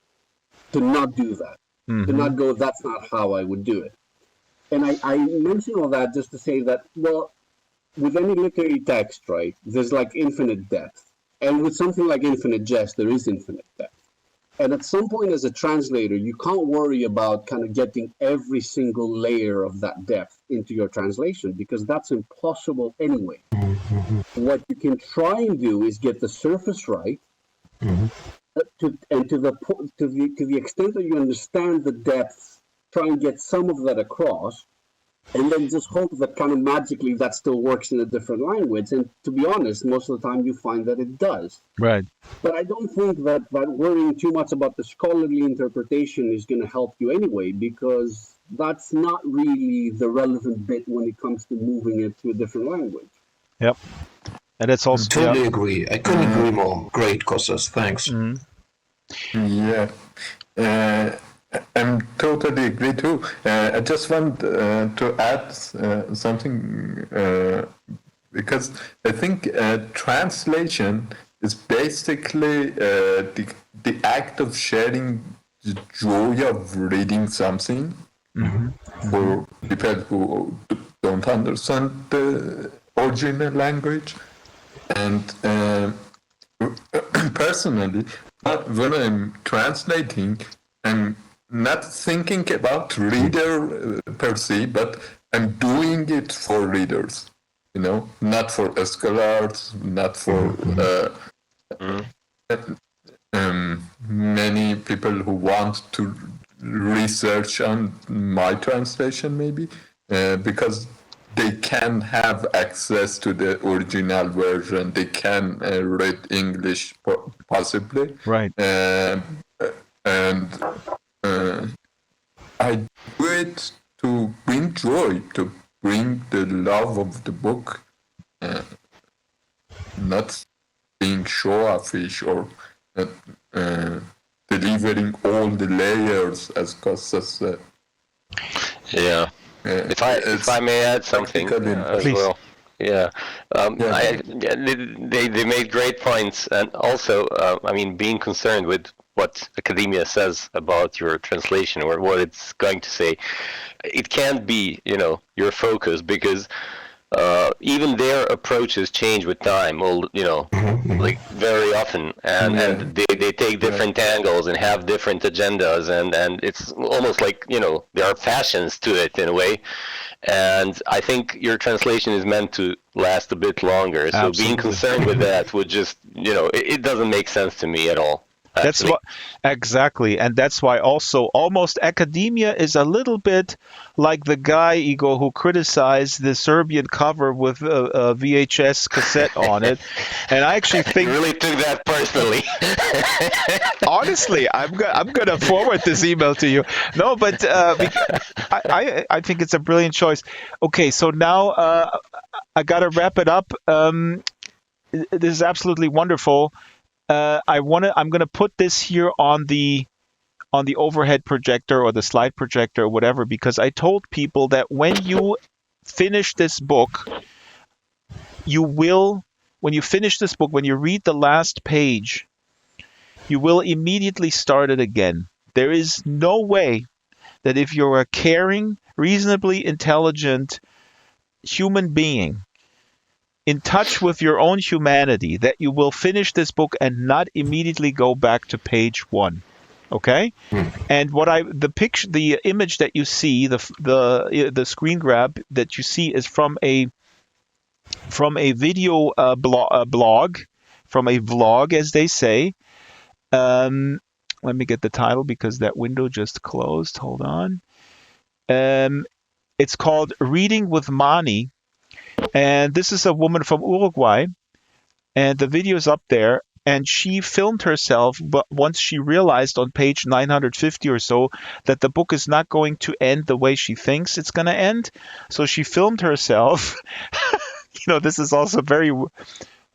to not do that, to not go, that's not how I would do it. And I mention all that just to say that, well, with any literary text, right, there's like infinite depth. And with something like infinite jest, there is infinite depth. And at some point as a translator, you can't worry about kind of getting every single layer of that depth into your translation because that's impossible anyway. What you can try and do is get the surface right, to the extent that you understand the depth, try and get some of that across, and then just hope that kind of magically that still works in a different language. And to be honest, most of the time you find that it does. Right. But I don't think that worrying too much about the scholarly interpretation is going to help you anyway, because that's not really the relevant bit when it comes to moving it to a different language. Yep. And it's also... Totally agree. I couldn't agree more. Great, Kostas. Thanks. Yeah. I'm totally agree too. I just want to add something because I think translation is basically the act of sharing the joy of reading something for people who don't understand the original language. And personally, when I'm translating, I'm not thinking about reader per se, but I'm doing it for readers, not for scholars, not for many people who want to research on my translation maybe, because they can have access to the original version, they can read English possibly. Right. And I do it to bring joy, to bring the love of the book not being show-offish or delivering all the layers, as Kostas said. Yeah. If I may add something as Please. well. Yeah. They made great points, and also, being concerned with what academia says about your translation or what it's going to say, it can't be, your focus, because even their approaches change with time, like very often, and they take different angles and have different agendas, and it's almost like, there are fashions to it in a way. And I think your translation is meant to last a bit longer. So Absolutely. being concerned with that would just, it doesn't make sense to me at all. That's what exactly, and that's why also almost academia is a little bit like the guy, Igor, who criticized the Serbian cover with a VHS cassette on it, and I actually think you really took that personally. honestly, I'm gonna forward this email to you. No, but I think it's a brilliant choice. Okay, so now I gotta wrap it up. This is absolutely wonderful. I'm gonna put this here on the overhead projector or the slide projector or whatever, because I told people that when you finish this book, when you read the last page, you will immediately start it again. There is no way that if you're a caring, reasonably intelligent human being in touch with your own humanity, that you will finish this book and not immediately go back to page 1. Okay? And the image that you see, the screen grab that you see is from a video blog, from a vlog, as they say. Let me get the title because that window just closed. Hold on. It's called Reading with Mani. And this is a woman from Uruguay, and the video is up there, and she filmed herself, but once she realized on page 950 or so that the book is not going to end the way she thinks it's going to end, so she filmed herself. This is also very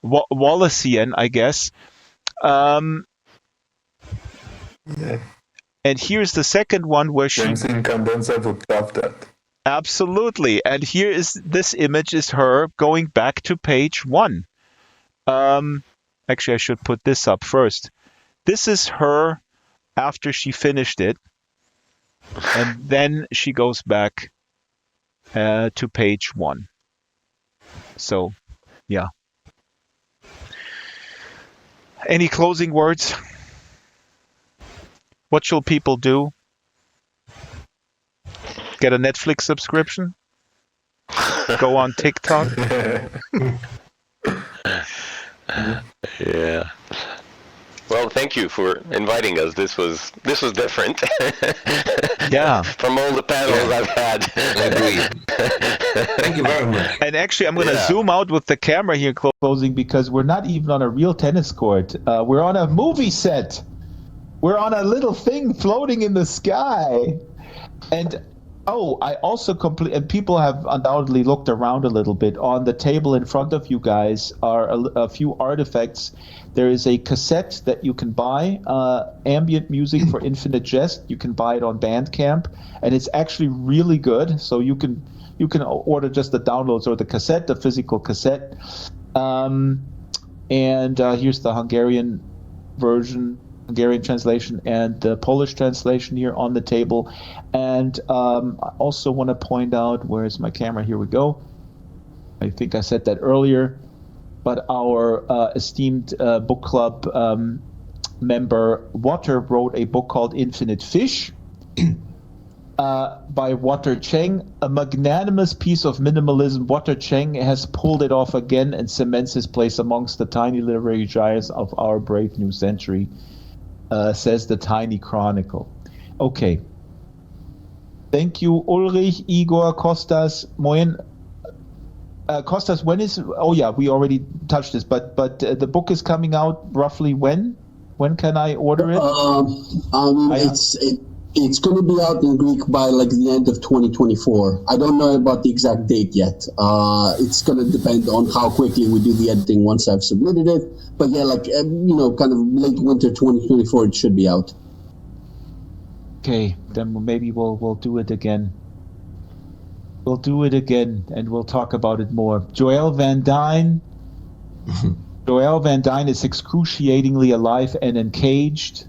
Wallacean, I guess. And here's the second one where she... Absolutely. And here is this image is her going back to page 1. Actually, I should put this up first. This is her after she finished it. And then she goes back to page 1. So, yeah. Any closing words? What shall people do? Get a Netflix subscription? Go on TikTok? Yeah. Well, thank you for inviting us. This was different. Yeah. From all the panels I've had. Thank you very much. And actually, I'm going to zoom out with the camera here Closing, because we're not even on a real tennis court. We're on a movie set. We're on a little thing floating in the sky. And I also and people have undoubtedly looked around a little bit. On the table in front of you guys are a few artifacts. There is a cassette that you can buy, ambient music for Infinite Jest. You can buy it on Bandcamp, and it's actually really good. So you can order just the downloads or the cassette, the physical cassette. And here's the Hungarian version. Hungarian translation and the Polish translation here on the table. And I also want to point out, where's my camera? Here we go. I think I said that earlier, but our esteemed book club member Water wrote a book called Infinite Fish by Water Cheng, a magnanimous piece of minimalism. Water Cheng has pulled it off again and cements his place amongst the tiny literary giants of our brave new century. Says the Tiny Chronicle. Okay. Thank you, Ulrich, Igor, Kostas, Moeen. Kostas, when is... Oh, yeah, we already touched this, but the book is coming out roughly when? When can I order it? It's going to be out in Greek by like the end of 2024. I don't know about the exact date yet. It's going to depend on how quickly we do the editing once I've submitted it. But yeah, like, kind of late winter 2024, it should be out. Okay, then maybe we'll do it again. We'll do it again, and we'll talk about it more. Joël Van Dyne. Joël Van Dyne is excruciatingly alive and encaged.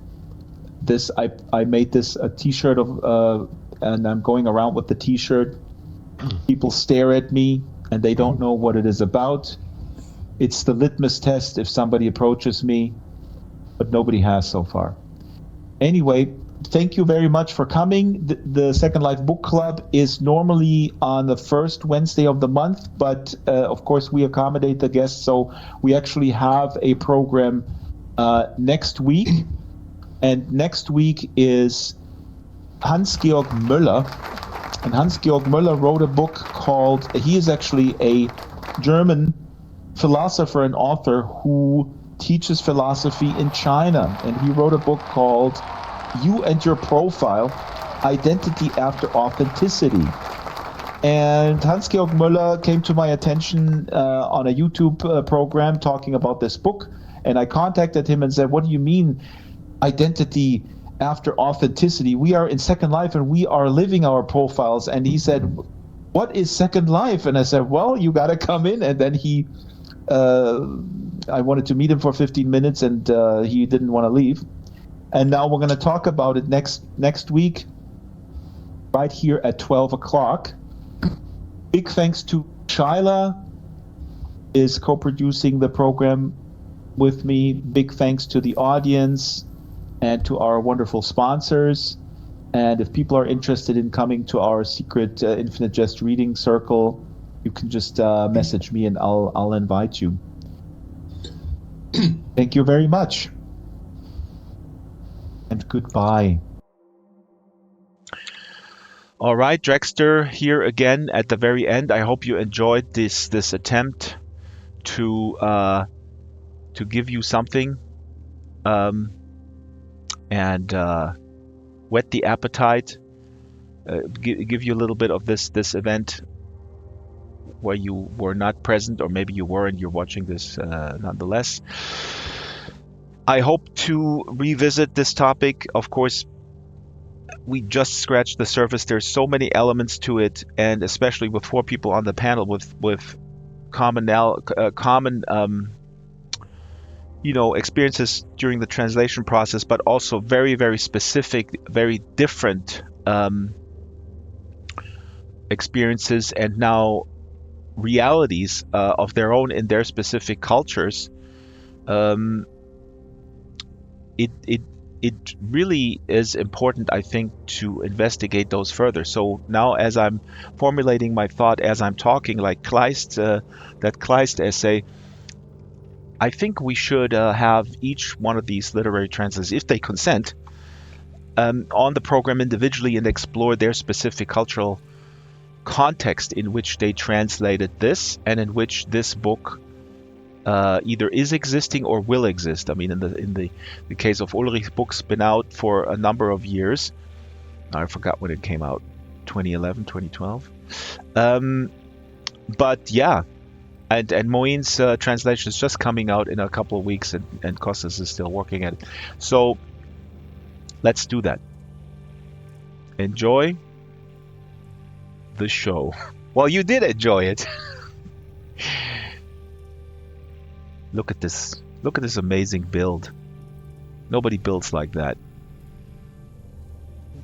This I made this a T-shirt of, and I'm going around with the T-shirt. People stare at me, and they don't know what it is about. It's the litmus test if somebody approaches me, but nobody has so far. Anyway, thank you very much for coming. The Second Life Book Club is normally on the first Wednesday of the month, but of course we accommodate the guests, so we actually have a program next week. And next week is Hans-Georg Müller. And Hans-Georg Müller wrote a book called, he is actually a German philosopher and author who teaches philosophy in China. And he wrote a book called You and Your Profile, Identity After Authenticity. And Hans-Georg Müller came to my attention on a YouTube program talking about this book. And I contacted him and said, what do you mean identity after authenticity? We are in Second Life and we are living our profiles. And he said, what is Second Life? And I said, well, you got to come in. And then I wanted to meet him for 15 minutes and he didn't want to leave. And now we're going to talk about it next week, right here at 12 o'clock. Big thanks to Shyla, is co-producing the program with me. Big thanks to the audience and to our wonderful sponsors. And if people are interested in coming to our secret Infinite Jest reading circle, you can just message me and I'll invite you. Thank you very much. And goodbye. All right, Draxtor here again at the very end. I hope you enjoyed this attempt to give you something. And whet the appetite, give you a little bit of this event where you were not present, or maybe you were and you're watching this nonetheless. I hope to revisit this topic. Of course, we just scratched the surface. There's so many elements to it, and especially with 4 people on the panel with common experiences during the translation process, but also very, very specific, very different experiences and now realities of their own in their specific cultures. It really is important, I think, to investigate those further. So now, as I'm formulating my thought as I'm talking, like Kleist, that Kleist essay, I think we should have each one of these literary translators, if they consent, on the program individually and explore their specific cultural context in which they translated this and in which this book either is existing or will exist. I mean, in the case of Ulrich's book's been out for a number of years. I forgot when it came out, 2011, 2012. But yeah, and Moeen's translation is just coming out in a couple of weeks, and Kostas is still working at it. So let's do that. Enjoy the show. Well, you did enjoy it. Look at this. Look at this amazing build. Nobody builds like that.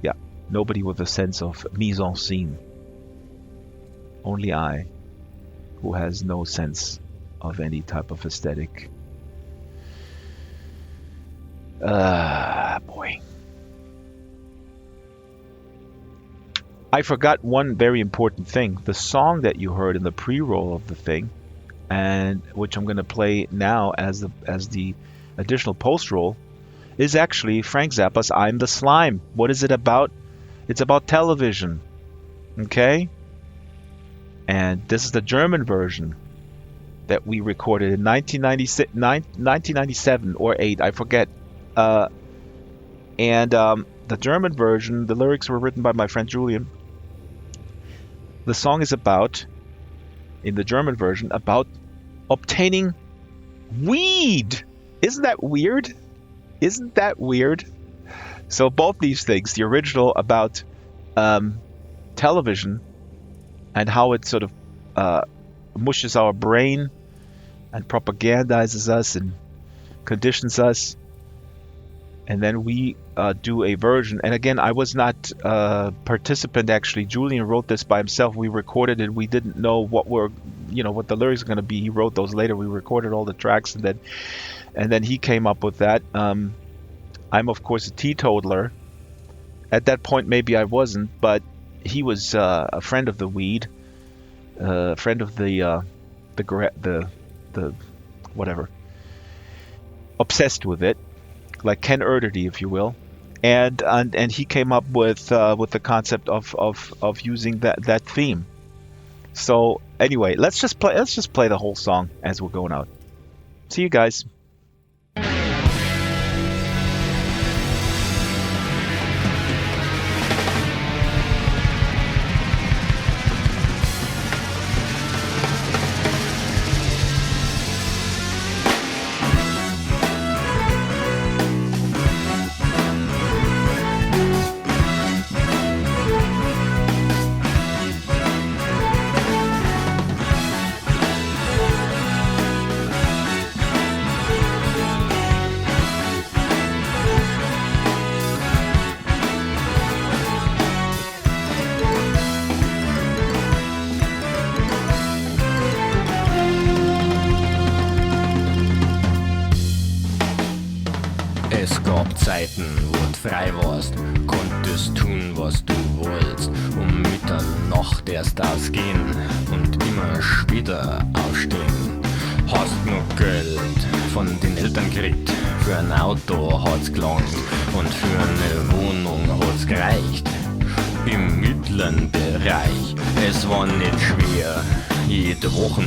Yeah, nobody with a sense of mise en scène. Only I, who has no sense of any type of aesthetic. Boy. I forgot one very important thing. The song that you heard in the pre-roll of the thing, and which I'm going to play now as the additional post-roll, is actually Frank Zappa's I'm the Slime. What is it about? It's about television. Okay? And this is the German version that we recorded in 1997 or 8, I forget. And the German version, the lyrics were written by my friend Julian. The song is about, in the German version, about obtaining weed. Isn't that weird? Isn't that weird? So both these things, the original about television and how it sort of mushes our brain and propagandizes us and conditions us, and then we do a version. And again, I was not a participant actually. Julian wrote this by himself. We recorded it. We didn't know what the lyrics are going to be. He wrote those later. We recorded all the tracks, and then he came up with that. I'm of course a teetotaler. At that point, maybe I wasn't, but he was a friend of the weed, a friend of the whatever, obsessed with it, like Ken Erdedy, if you will, and he came up with the concept of using that theme. So anyway, let's just play the whole song as we're going out. See you guys. Es gab Zeiten, wo du frei warst, konntest tun, was du wolltest, um Mitternacht erst ausgehen und immer später aufstehen. Hast noch Geld von den Eltern gekriegt, für ein Auto hat's gelangt und für eine Wohnung hat's gereicht. Im mittleren Bereich, es war nicht schwer, jede Woche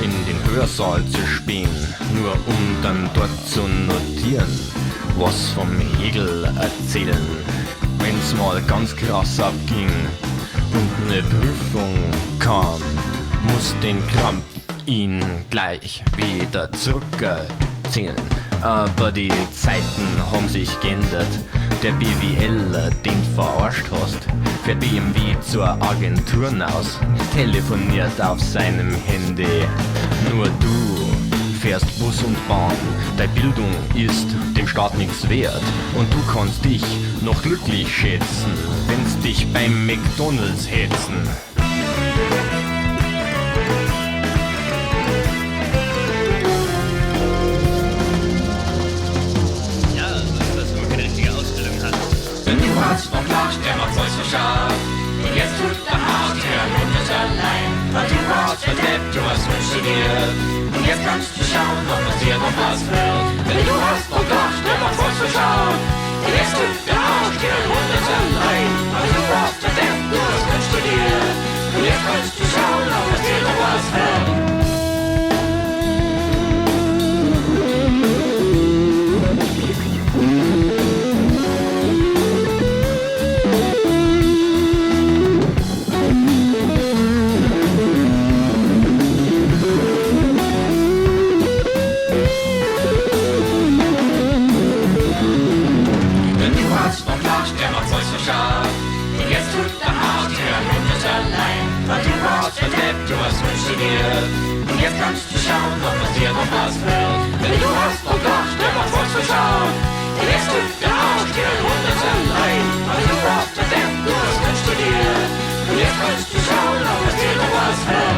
in den Hörsaal zu spähen, nur um dann dort zu notieren, was vom Hegel erzählen, wenn's mal ganz krass abging und ne Prüfung kam, muss den Krampf ihn gleich wieder zurückerzählen. Aber die Zeiten haben sich geändert, der BWLer, den verarscht hast, fährt BMW zur Agentur aus, telefoniert auf seinem Handy, nur du fährst Bus und Bahn, deine Bildung ist dem Staat nichts wert und du kannst dich noch glücklich schätzen, wenn's dich beim McDonalds hetzen. Ja, dass man keine richtige Ausbildung hat. Wenn du hast noch lacht, der macht euch so scharf und jetzt tut der Arsch der Hund allein, weil du warst verdeppt, du hast Wünsche studiert. Und jetzt kannst du schauen, ob es dir noch was wird. Wenn du hast noch Gott, der macht was für schauen. Und jetzt tut der Arsch dir allein, weil du warst verdammt, du hast gut studiert. Und jetzt kannst du schauen, ob es dir noch was wird. Der macht euch so scharf. Und jetzt tut der Arsch der Hund allein, weil du warst verdeppt, du hast gut studiert. Und jetzt kannst du schauen, ob es dir noch was wird. Wenn du hast noch Gott, der macht euch so scharf. Und jetzt tut der Arsch der Hund allein, weil du warst verdeppt, du hast gut studiert. Und jetzt kannst du schauen, ob es dir noch was wird.